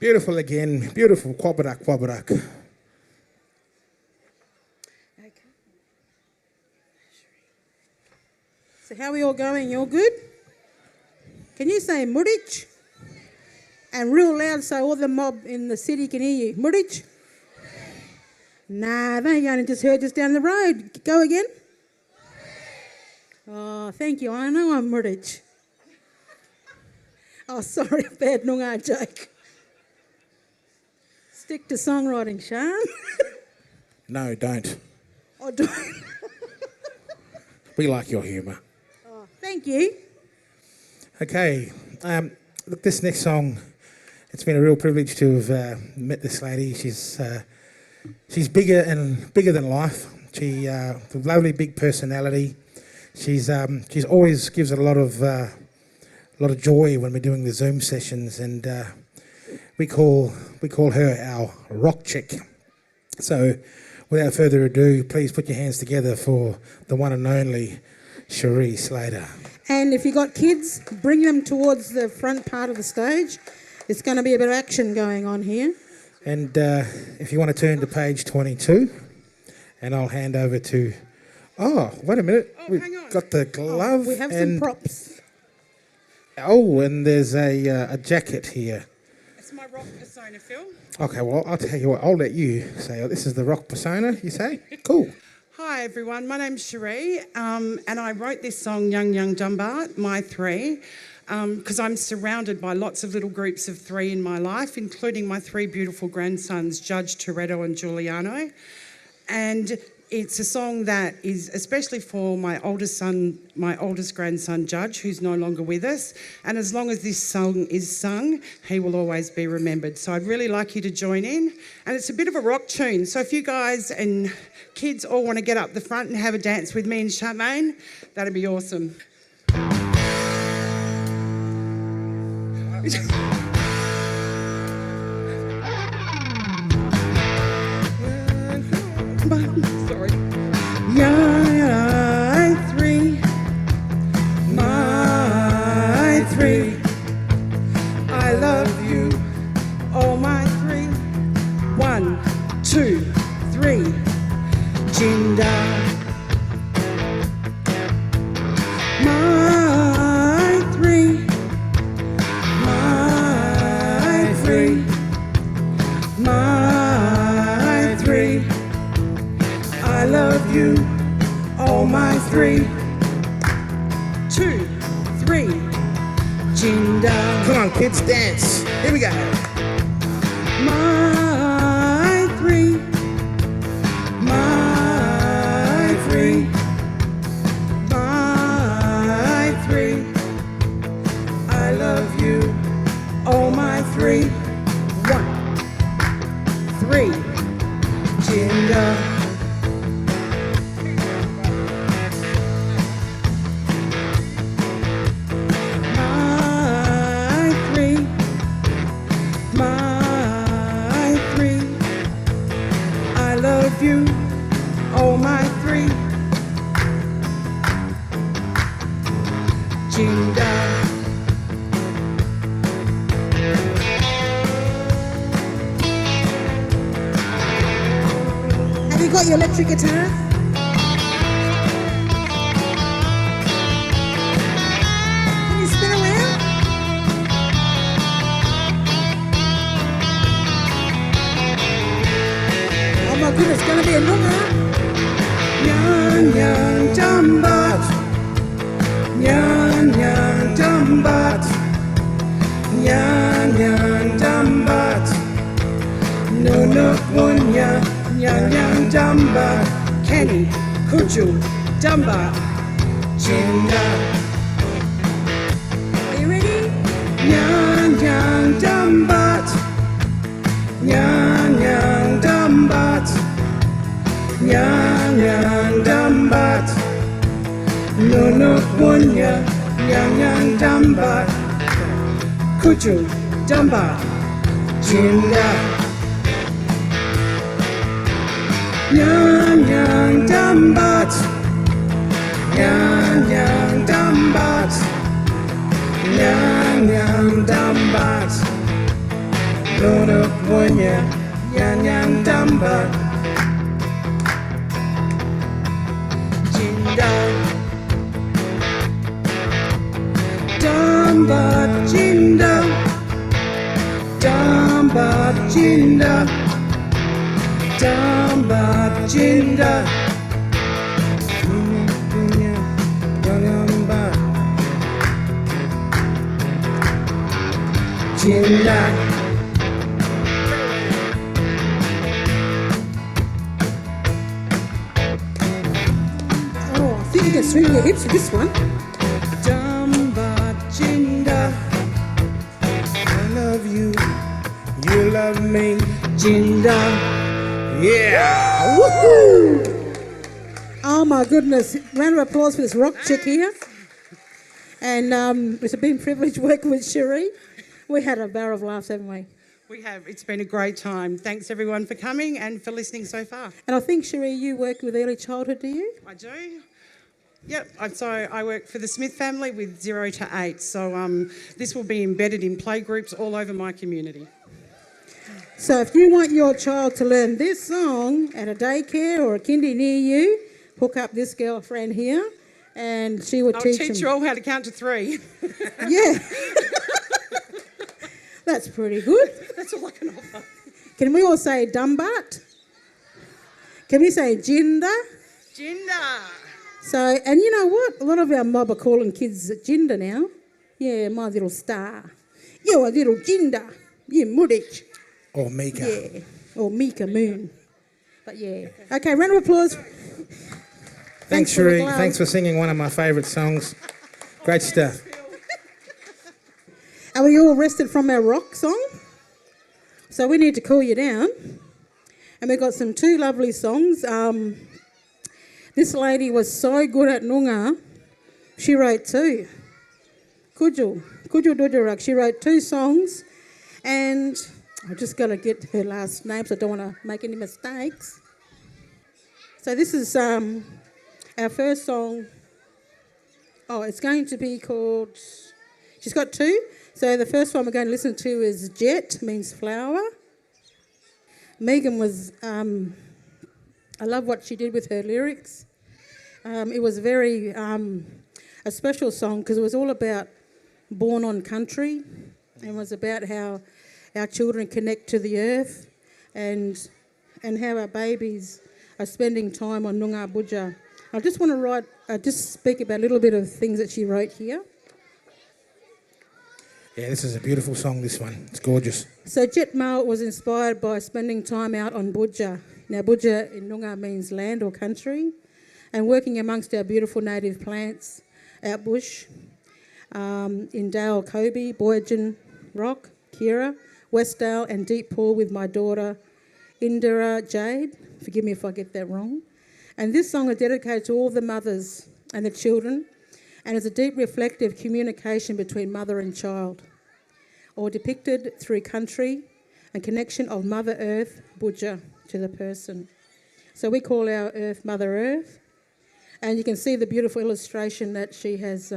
Beautiful again, beautiful quabbadak, quabbadak. So how are we all going? You all good? Can you say moorditj? And real loud so all the mob in the city can hear you. Moorditj? Nah, they only just heard just down the road. Go again. Oh, thank you. I know I'm moorditj. Oh, sorry, bad Noongar joke. Stick to songwriting, Sean. No, don't. Oh, don't. We like your humour. Oh, thank you. Okay, look, this next song, it's been a real privilege to have met this lady. She's bigger than life. She a lovely big personality. She's always gives it a lot of joy when we're doing the Zoom sessions, and we call her our rock chick. So, without further ado, please put your hands together for the one and only Cherie Slater. And if you've got kids, bring them towards the front part of the stage. There's going to be a bit of action going on here. And if you want to turn to page 22, and I'll hand over to... Oh, wait a minute. Oh, We've hang on. got the glove. We have some and props. Oh, and there's a jacket here. It's my rock persona, Phil. Okay, well, I'll tell you what. I'll let you say, oh, this is the rock persona, you say? Cool. Hi everyone, my name's Cherie, and I wrote this song, Young Young Dumbat, my three, because I'm surrounded by lots of little groups of three in my life, including my three beautiful grandsons, Judge, Toretto and Giuliano. And it's a song that is especially for my oldest grandson, Judge, who's no longer with us. And as long as this song is sung, he will always be remembered. So I'd really like you to join in. And it's a bit of a rock tune. So if you guys and kids all want to get up the front and have a dance with me and Charmaine, that'd be awesome. Sorry. My three, my three. I love you, oh my three. 1, 2, 3. Jinda. My three, my three, my three. I love you, oh my three. 2, 3, Jinda. Come on, kids, dance. Here we go. My three, my three, my three. I love you, oh my three. 1, 3, Jinda. You, oh my three, Jinda. Have you got your electric guitar? Can you spin around? Oh my goodness, it's going to be a Noongar. Young, young, dumbat. Young, young, dumbat. Young, young, dumbat. No, no, woonya. Young, young, dumbat. Kenny, Kuju, dumbat. Jinda. Are you ready? Young, young, dumbat. Young, young, dumbat. Young, young, dumbat. No, no, woonya. Young, young, dumbat. Kuju, dumbat. Jinda. Young, young, dumbat. Young, young, dumbat. Young, young, dumbat. Noongar woonya, yang dumba. Jinda, dumba jinda, dumba jinda, dumba jinda. Woonya, yangamba. Jinda. Oh, I think you can swing your hips with this one. Dumba Jinda, I love you, you love me, Jinda. Yeah, woohoo! Oh my goodness! Round of applause for this rock chick here. And it's been a privilege working with Cherie. We had a barrel of laughs, haven't we? We have. It's been a great time. Thanks everyone for coming and for listening so far. And I think, Cherie, you work with early childhood, do you? I do. Yep. So I work for the Smith family with 0 to 8. So this will be embedded in playgroups all over my community. So if you want your child to learn this song at a daycare or a kindy near you, hook up this girlfriend here and she will I'll teach teach them. you all how to count to 3. Yeah. That's pretty good. That's all I can offer. Can we all say Dumbat? Can we say Jinda? Jinda. So, and you know what? A lot of our mob are calling kids Jinda now. Yeah, my little star. You're a little Jinda. You moorditj. Or Mika. Yeah. Or Mika Moon. But yeah. Okay, round of applause. Thanks, for the Cherie. glove. Thanks for singing one of my favourite songs. Great stuff. Are we all rested from our rock song? So we need to cool you down. And we've got some 2 lovely songs. This lady was so good at Noongar, she wrote 2. Kuju Dudurak. She wrote 2 songs. And I've just got to get her last name so I don't want to make any mistakes. So this is our first song. Oh, it's going to be called... She's got 2. So the first one we're going to listen to is Jet, means flower. Megan was... I love what she did with her lyrics. It was very a special song because it was all about born on country and was about how our children connect to the earth and how our babies are spending time on Noongar Budja. I just want to just speak about a little bit of things that she wrote here. Yeah, this is a beautiful song, this one. It's gorgeous. So Jet Mawat was inspired by spending time out on Budja. Now Budja in Noongar means land or country, and working amongst our beautiful native plants out bush, in Dale Kobe, Boyajan Rock, Kira, Westdale and Deep Pool with my daughter Indira Jade. Forgive me if I get that wrong. And this song is dedicated to all the mothers and the children, and is a deep reflective communication between mother and child, or depicted through country and connection of Mother Earth, Budja, to the person. So we call our earth Mother Earth, and you can see the beautiful illustration that she has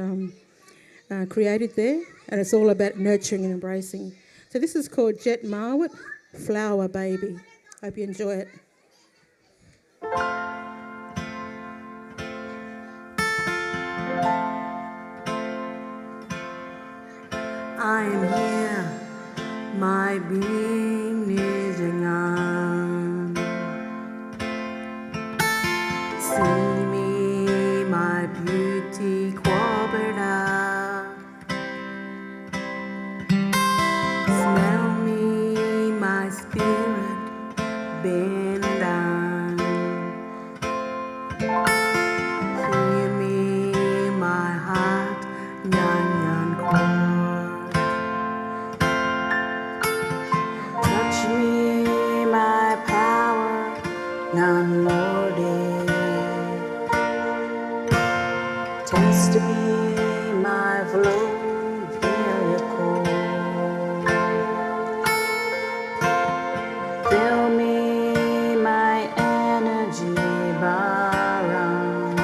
created there, and it's all about nurturing and embracing. So this is called Jet Mawat, Flower Baby. Hope you enjoy it. I am here, my being is young. See me, my beauty, Quabada. Smell me, my spirit, bend down. Hear me, my heart, nyan koort. Touch me, my power, Ngaalang Moort. Taste me, my flow, feel your cold. Fill me, my energy, Baram.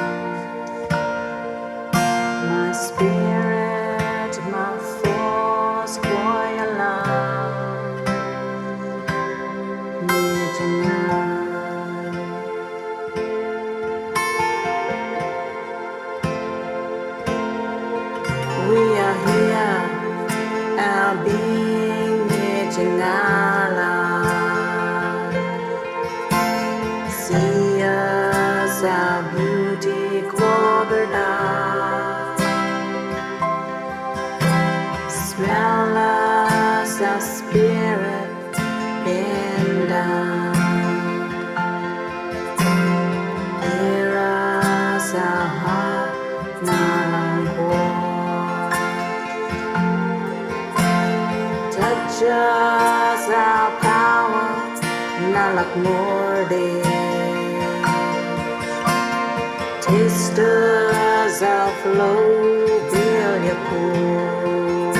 My spirit, my force, Koyalam. See us, our beauty clothed out. Smell us, our spirit bend down. Hear us, our heart, Ngaalang Moort. Touch us, our power, Ngaalang Moort. Taste us, our flow, woonya koort.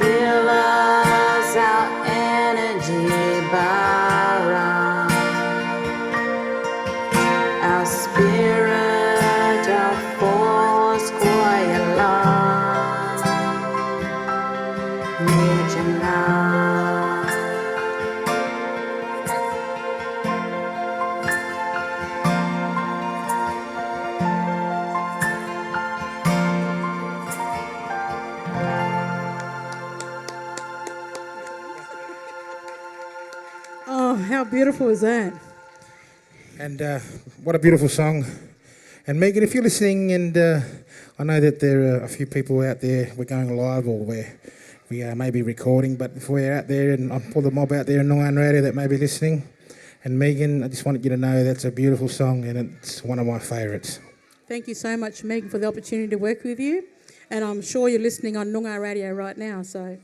Feel us, our energy barang. Our spirit, our force, quiet love. Nijana. Oh, how beautiful is that? And what a beautiful song. And Megan, if you're listening, and I know that there are a few people out there, we're going live or we are maybe recording, but if we're out there and for the mob out there in Noongar Radio that may be listening, and Megan, I just wanted you to know that's a beautiful song and it's one of my favourites. Thank you so much, Megan, for the opportunity to work with you. And I'm sure you're listening on Noongar Radio right now. So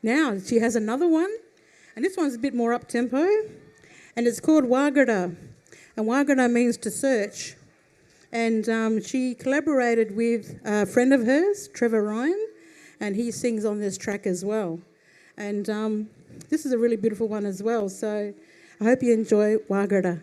now she has another one, and this one's a bit more up-tempo, and it's called Wagara. And Wagara means to search. And she collaborated with a friend of hers, Trevor Ryan, and he sings on this track as well. And this is a really beautiful one as well. So I hope you enjoy Wagara.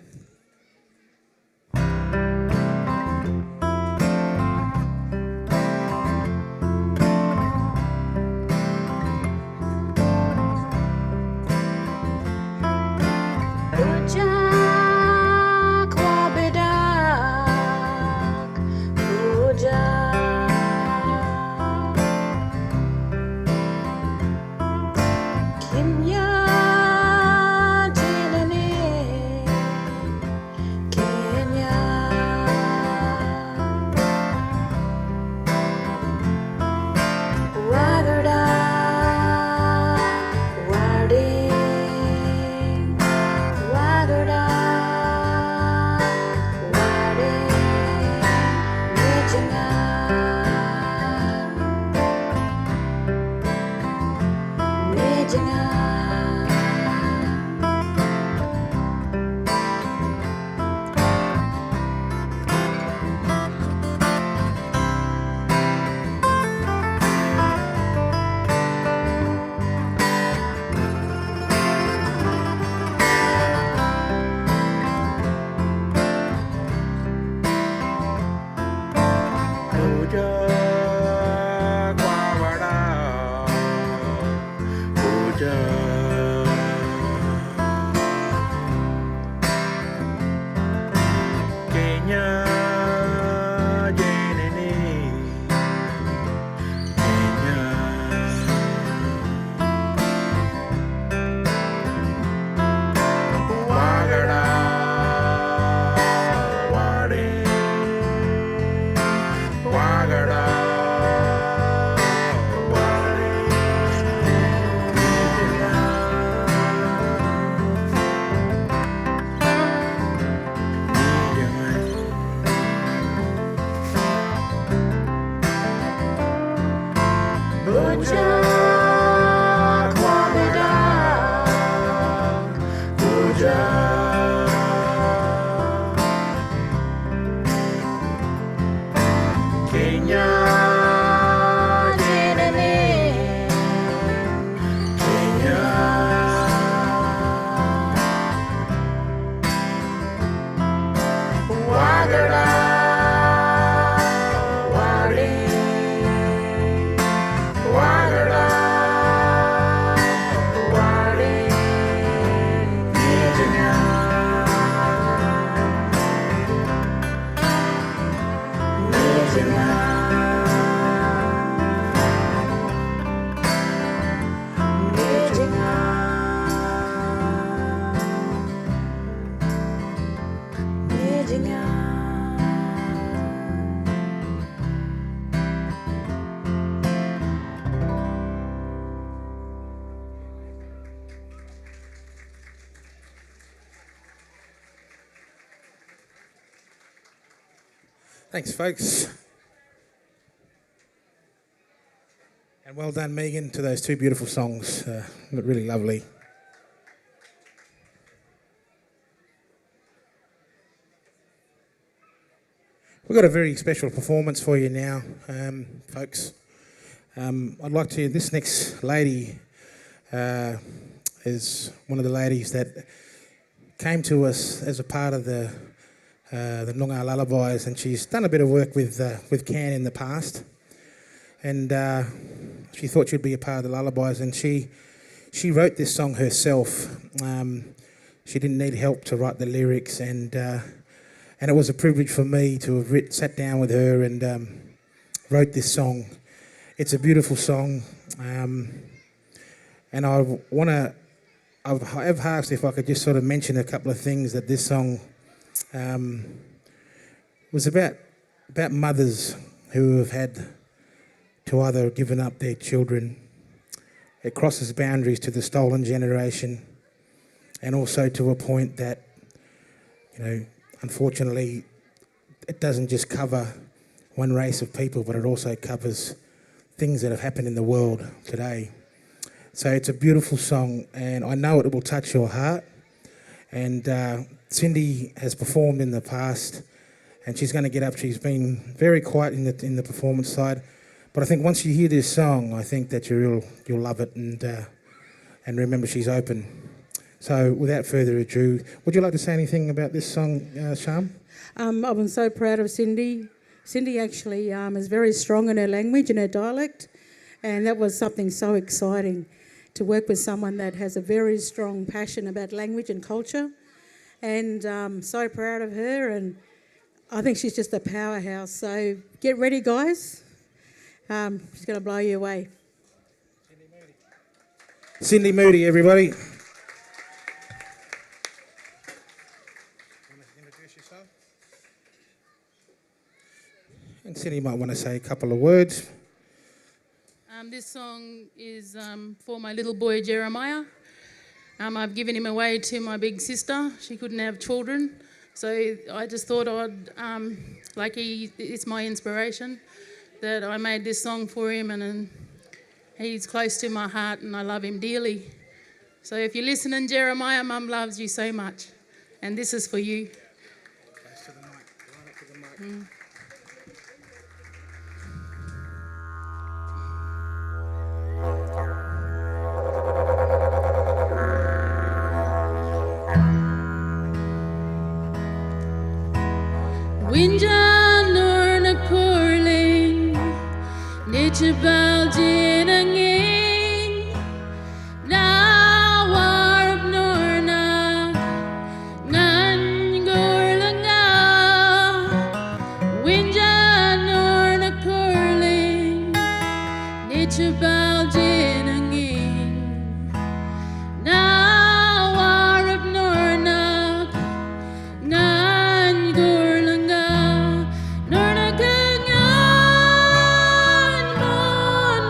Thanks, folks. And well done, Megan, to those two beautiful songs. Really lovely. We've got a very special performance for you now, folks. I'd like to, this next lady is one of the ladies that came to us as a part of the Noongar Lullabies, and she's done a bit of work with Can in the past. And she thought she'd be a part of the Lullabies, and she wrote this song herself. She didn't need help to write the lyrics, and it was a privilege for me to have sat down with her and wrote this song. It's a beautiful song, and I've asked if I could just sort of mention a couple of things that this song was about mothers who have had to either given up their children. It crosses boundaries to the stolen generation, and also to a point that, you know, unfortunately, it doesn't just cover one race of people, but it also covers things that have happened in the world today. So it's a beautiful song, and I know it will touch your heart. And Cindy has performed in the past, and she's going to get up. She's been very quiet in the performance side, but I think once you hear this song, I think that you'll love it, and remember, she's open. So without further ado, would you like to say anything about this song, Sham? I'm so proud of Cindy. Cindy actually is very strong in her language and her dialect, and that was something so exciting, to work with someone that has a very strong passion about language and culture. And so proud of her, and I think she's just a powerhouse. So get ready, guys. She's going to blow you away. Cindy Moody, everybody. And Cindy might want to say a couple of words. This song is for my little boy Jeremiah. I've given him away to my big sister. She couldn't have children, so I just thought it's my inspiration, that I made this song for him, and he's close to my heart, and I love him dearly. So if you're listening, Jeremiah, Mum loves you so much, and this is for you. Close to the mic, right up to the mic. Winjan orna corling, nitchabal jinanging, na warp norna, nan gorlanga. Winjan orna corling, nitchabal jinanging, na warp norna, nan gorlanga. Norna kangan mon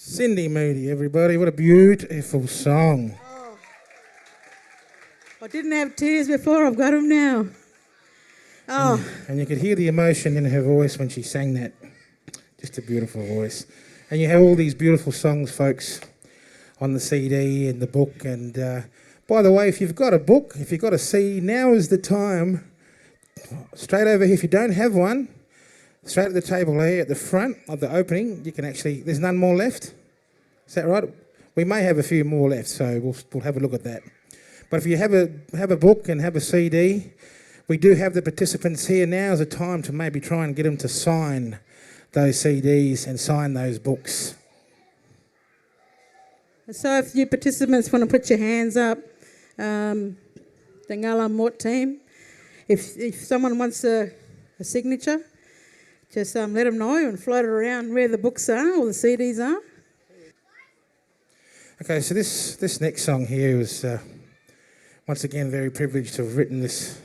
Cindy Moody, everybody. What a beautiful song. I didn't have tears before, I've got them now. Oh, And you could hear the emotion in her voice when she sang that. Just a beautiful voice. And you have all these beautiful songs, folks, on the CD and the book. And by the way, if you've got a book, if you've got a CD, now is the time. Straight over here, if you don't have one, straight at the table here at the front of the opening, you can actually, there's none more left. Is that right? We may have a few more left, so we'll have a look at that. But if you have a book and have a CD, we do have the participants here. Now is the time to maybe try and get them to sign those CDs and sign those books. so if you participants want to put your hands up, the Ngaalang Moort team, if someone wants a signature, just let them know and float it around where the books are or the CDs are. Okay, so this next song here was once again very privileged to have written this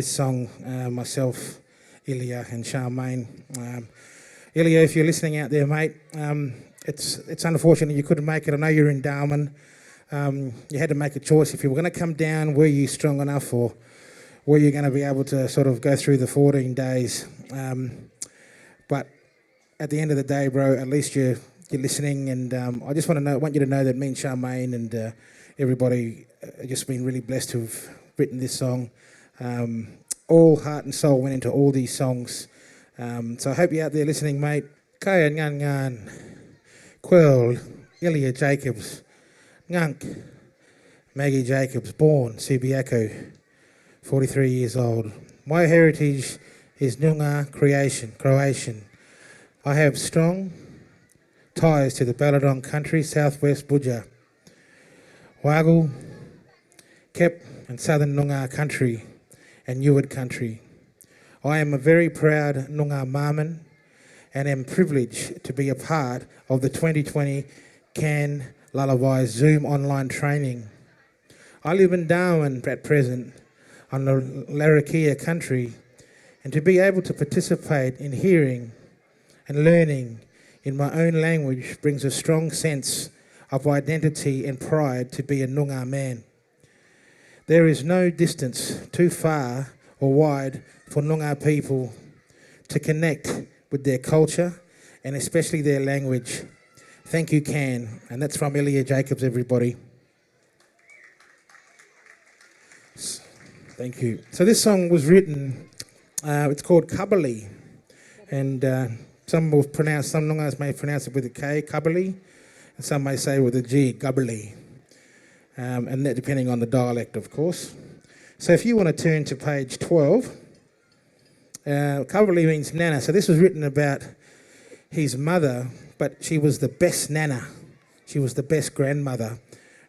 song myself, Ilya and Charmaine. Ilya, if you're listening out there, mate, it's unfortunate you couldn't make it. I know you're in Darwin. You had to make a choice. If you were going to come down, were you strong enough, or were you going to be able to sort of go through the 14 days? But at the end of the day, bro, at least you're listening, and I just want you to know that me and Charmaine and everybody just been really blessed to have written this song. All heart and soul went into all these songs. So I hope you're out there listening, mate. Kaya Ngan Quill, Ilya Jacobs, Ngunk, Maggie Jacobs, born Subiaco, 43 years old. My heritage is Noongar Croatian. I have strong ties to the Baladong country, southwest Budja, Waggle, Kep and southern Noongar country and Ewart country. I am a very proud Noongar Marman and am privileged to be a part of the 2020 Can Lullabies Zoom online training. I live in Darwin at present on the Larrakia country, and to be able to participate in hearing and learning in my own language brings a strong sense of identity and pride to be a Noongar man. There is no distance too far or wide for Noongar people to connect with their culture and especially their language. Thank you, Can. And that's from Ilya Jacobs, everybody. Thank you. So this song was written, it's called Kabbali, and some Noongars may pronounce it with a K, Kabbali, and some may say with a G, Kabbali, and that depending on the dialect, of course. So if you want to turn to page 12, Kabbali means nana. So this was written about his mother, but she was the best nana. She was the best grandmother.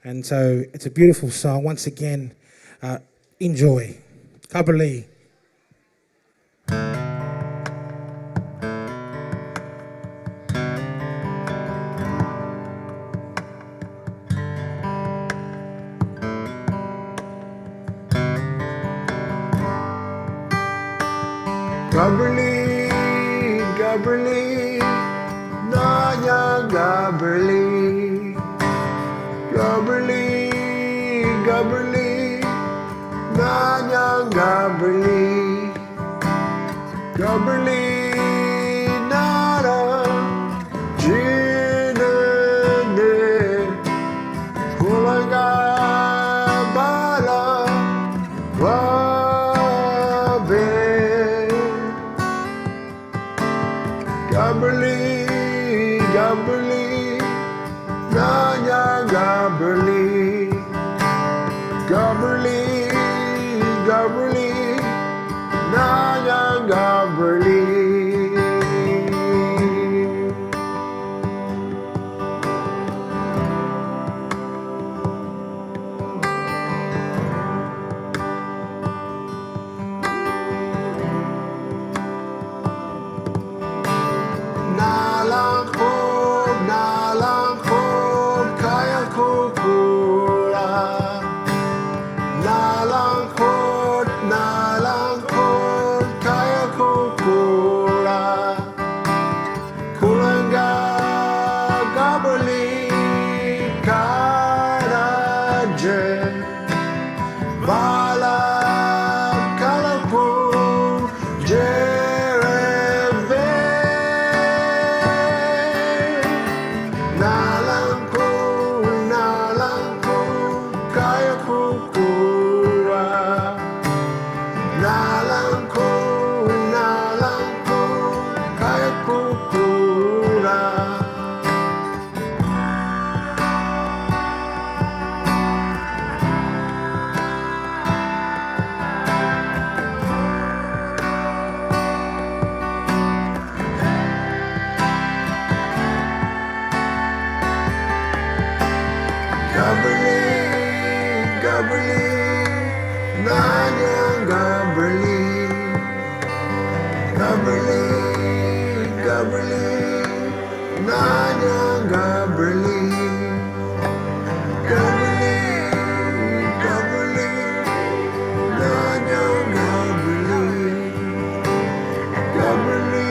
And so it's a beautiful song. Once again, enjoy. Kabbali. Kabbali, Kabbali, Naya Kabbali, Kabbali, Kabbali, Naya Kabbali, Kabbali, Nara, Jinane, Kulaga Bala, Wabe. Kabbali, Kabbali, Naya Kabbali, Kabbali, Kabbali, Naya Kabbali. Ngaalang Moort, kaya kuku. Gabbali, Nanya Gabbali, Gabbali, Gabbali, Nanya Gabbali, Gabbali.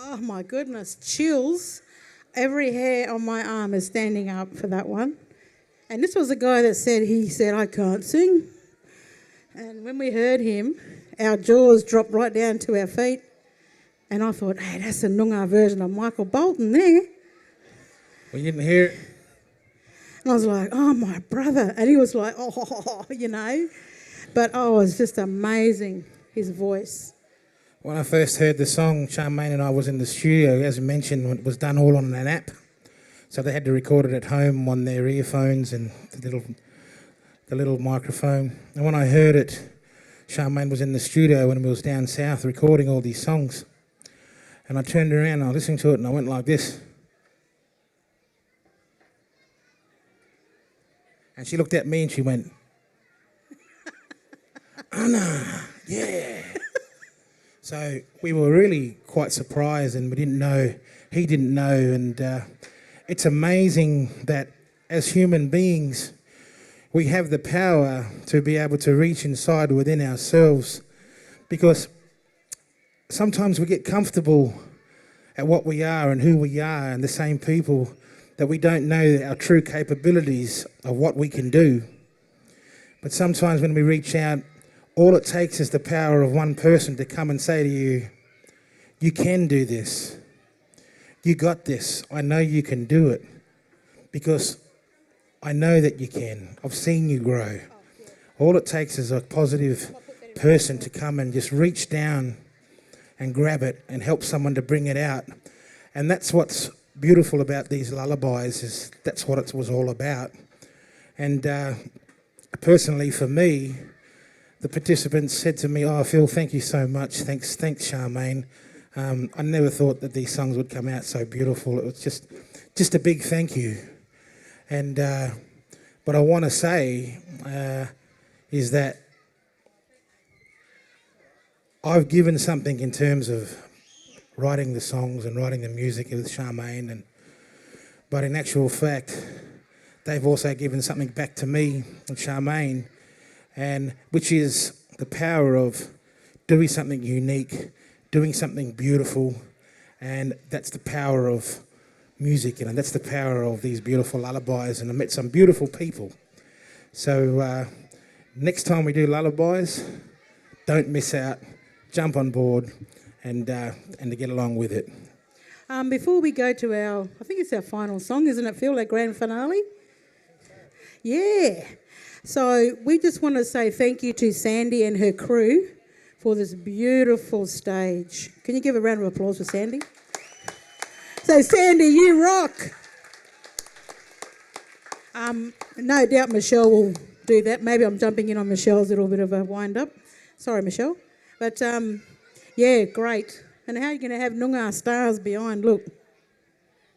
Oh my goodness, chills. Every hair on my arm is standing up for that one. And this was a guy that said, I can't sing. And when we heard him, our jaws dropped right down to our feet. And I thought, hey, that's a Noongar version of Michael Bolton there. We didn't hear it. And I was like, oh, my brother. And he was like, oh, you know. But, it was just amazing, his voice. When I first heard the song, Charmaine and I was in the studio, as mentioned, it was done all on an app. So they had to record it at home on their earphones and the little microphone. And when I heard it, Charmaine was in the studio when we was down south recording all these songs. And I turned around and I was listening to it and I went like this. And she looked at me and she went, Anna, yeah. So we were really quite surprised and we didn't know, he didn't know. And it's amazing that as human beings, we have the power to be able to reach inside within ourselves, because sometimes we get comfortable at what we are and who we are and the same people, that we don't know our true capabilities of what we can do. But sometimes when we reach out, all it takes is the power of one person to come and say to you, you can do this. You got this. I know you can do it because I know that you can. I've seen you grow. All it takes is a positive person to come and just reach down and grab it and help someone to bring it out. And that's what's beautiful about these lullabies, is that's what it was all about. And personally for me, the participants said to me, oh, Phil, thank you so much. Thanks, Charmaine. I never thought that these songs would come out so beautiful. It was just a big thank you. And what I want to say is that I've given something in terms of writing the songs and writing the music with Charmaine, but in actual fact, they've also given something back to me and Charmaine, and which is the power of doing something unique, doing something beautiful, and that's the power of music, and that's the power of these beautiful lullabies. And I met some beautiful people. So next time we do lullabies, don't miss out. Jump on board and to get along with it. Before we go to I think it's our final song, isn't it, Phil, our grand finale? Yeah. So we just want to say thank you to Sandy and her crew for this beautiful stage. Can you give a round of applause for Sandy? So Sandy, you rock. No doubt Michelle will do that. Maybe I'm jumping in on Michelle's little bit of a wind-up. Sorry, Michelle. But, yeah, great. And how are you going to have Noongar stars behind? Look.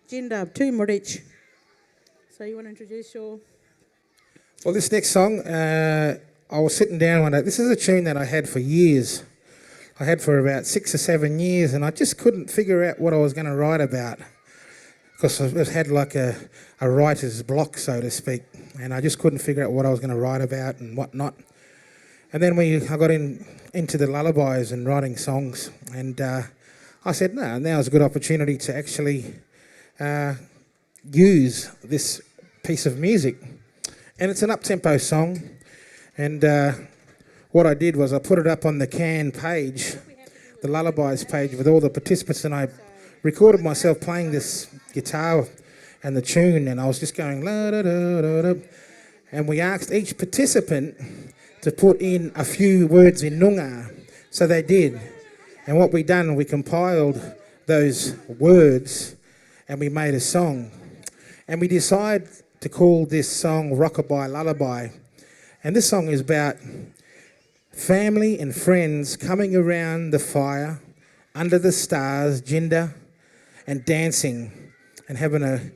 Jindab, tu moorditj. So you want to introduce your... Well, this next song, I was sitting down one day. This is a tune that I had for years. I had for about 6 or 7 years, and I just couldn't figure out what I was going to write about, because I had like a writer's block, so to speak, and I just couldn't figure out what I was going to write about and whatnot. And then I got into the lullabies and writing songs, and I said, no, now's a good opportunity to actually use this piece of music. And it's an up-tempo song, and what I did was I put it up on the CAN page, the lullabies page, with all the participants, and I recorded myself playing this guitar and the tune, and I was just going la da da da da, and we asked each participant to put in a few words in Noongar, so they did. And what we done, we compiled those words and we made a song. And we decided to call this song Rockabye Lullaby. And this song is about family and friends coming around the fire, under the stars, Jinda, and dancing and having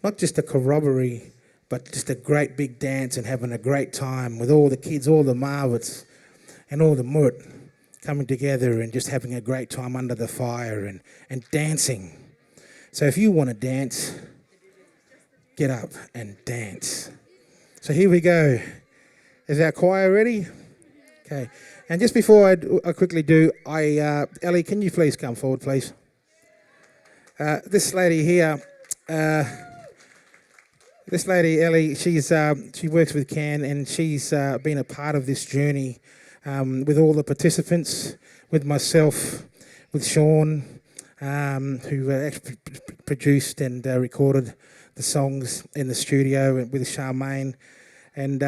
not just a corroboree, but just a great big dance and having a great time with all the kids, all the Marvits and all the Moort coming together and just having a great time under the fire and dancing. So if you want to dance, get up and dance. So here we go. Is our choir ready? Okay. And just before I quickly do, Ellie, can you please come forward, please? This lady here, this lady, Ellie, she works with CAN, and she's been a part of this journey with all the participants, with myself, with Sean, who actually produced and recorded the songs in the studio with Charmaine. And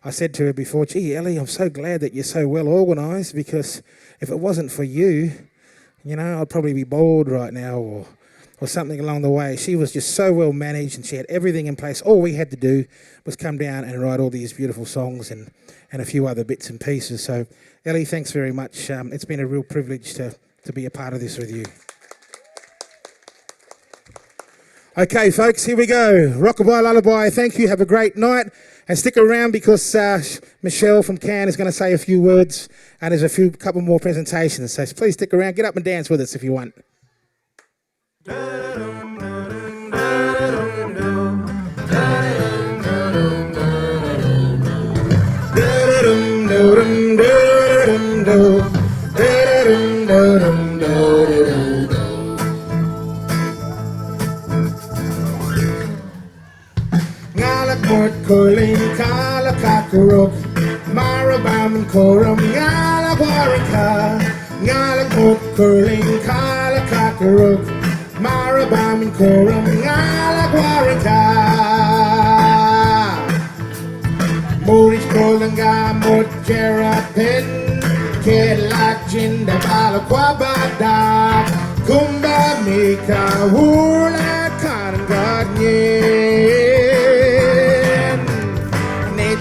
I said to her before, gee, Ellie, I'm so glad that you're so well organised, because if it wasn't for you, I'd probably be bored right now or something along the way. She was just so well managed and she had everything in place. All we had to do was come down and write all these beautiful songs and a few other bits and pieces. So, Ellie, thanks very much. It's been a real privilege to be a part of this with you. Okay, folks, here we go. Rockabye Lullaby. Thank you. Have a great night. And stick around, because Michelle from CAN is going to say a few words, and there's a couple more presentations. So please stick around. Get up and dance with us if you want. Ngaalang Moort calling Kala Kakarok, Marabam and Koram, Ngala Warika. Ngaalang Moort calling Kala Kakarok, Marabam and Koram, Ngala Warika. Moorditj Ngaalang Moort Jerapin, Kedlak Jinda Balakwabada, Kumba Mika Wula Kangadnye.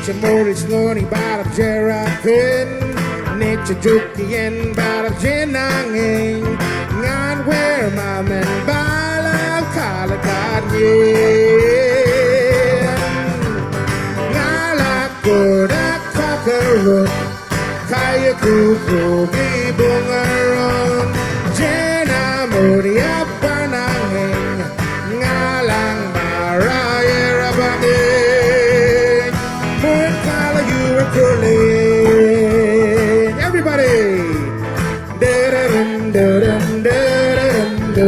Moorditj Ngoni Barab Jerapin, Nature Jukien Barab Jenanging, Ngan Where Mamen Balab Kalakadnye. Ngala Kodak Kakaruk, Kaya Kukugi Bungarong, Jena Moria Pananging, Ngaalang Marayerabane. Everybody! Da-da-dum, da-dum, da-da-dum, da.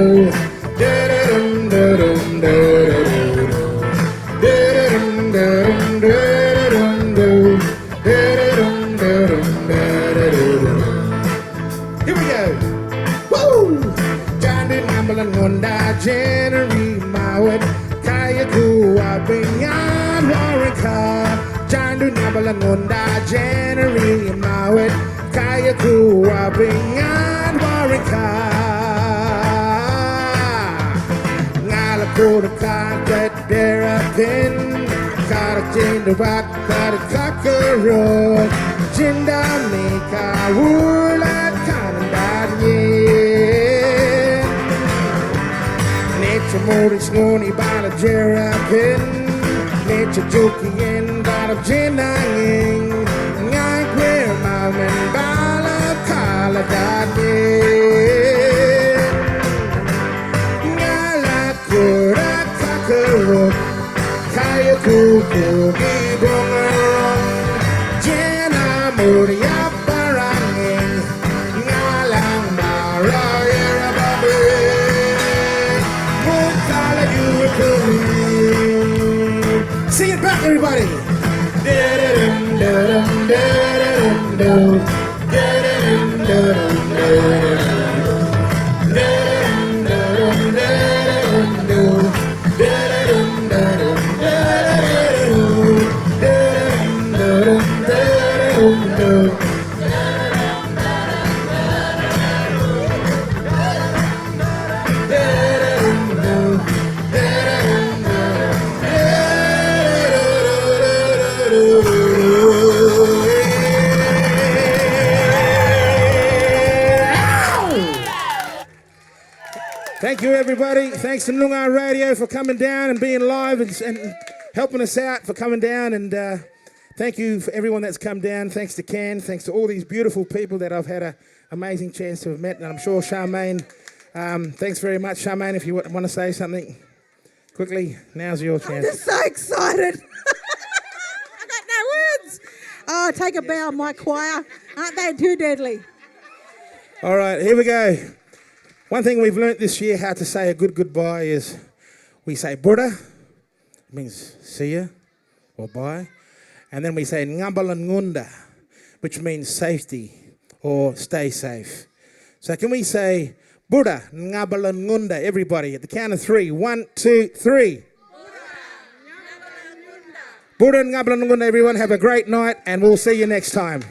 Da-da-dum, da-dum, da-da-dum, da-da-dum, da-dum, da-da-dum, da. Da-da-dum, da-dum, da-da-dum. Here we go! Woo! Jandu Ngaalang Moort Cherie Mawet, Kaya Kuwa Bingan Warika. Jandu Ngaalang Moort Cherie Mawet, Kaya Kuwa Bingan Warika. Ngala Koda Kadet Derapin, Kara Jinda Bat Kara Kakarot, Jinda Mika Wula Kanadanye. Nature Moorditj Ngoni Bala Jerapin, Nature Jukien Bala Jenanging, Ngai Queer Mamen Bala Kaladane. Ngala Kura Kakaruk, Kaya Kukugi Bungarong, Jena Moria Paranging, Ngaalang Marayerababe. Mukala Yurikuri. Sing it back, everybody. Da-da-dum, da-dum, da-da-dum, da. Da-da-dum, da-dum, da-da-dum. Da-da-dum, da-dum, da-da-dum, da. Thank you, everybody. Thanks to Noongar Radio for coming down and being live and helping us out, for coming down. And thank you for everyone that's come down. Thanks to Ken. Thanks to all these beautiful people that I've had an amazing chance to have met. And I'm sure Charmaine, thanks very much. Charmaine, if you want to say something quickly, now's your chance. I'm just so excited. I got no words. Oh, take a bow, my choir. Aren't they too deadly? All right, here we go. One thing we've learnt this year how to say a good goodbye is we say Buddha, it means see ya or bye. And then we say Ngaalang Moort, which means safety or stay safe. So can we say Buddha, Ngaalang Moort, everybody, at the count of 3. 1, 2, 3. Buddha, Ngaalang Moort, everyone. Have a great night and we'll see you next time.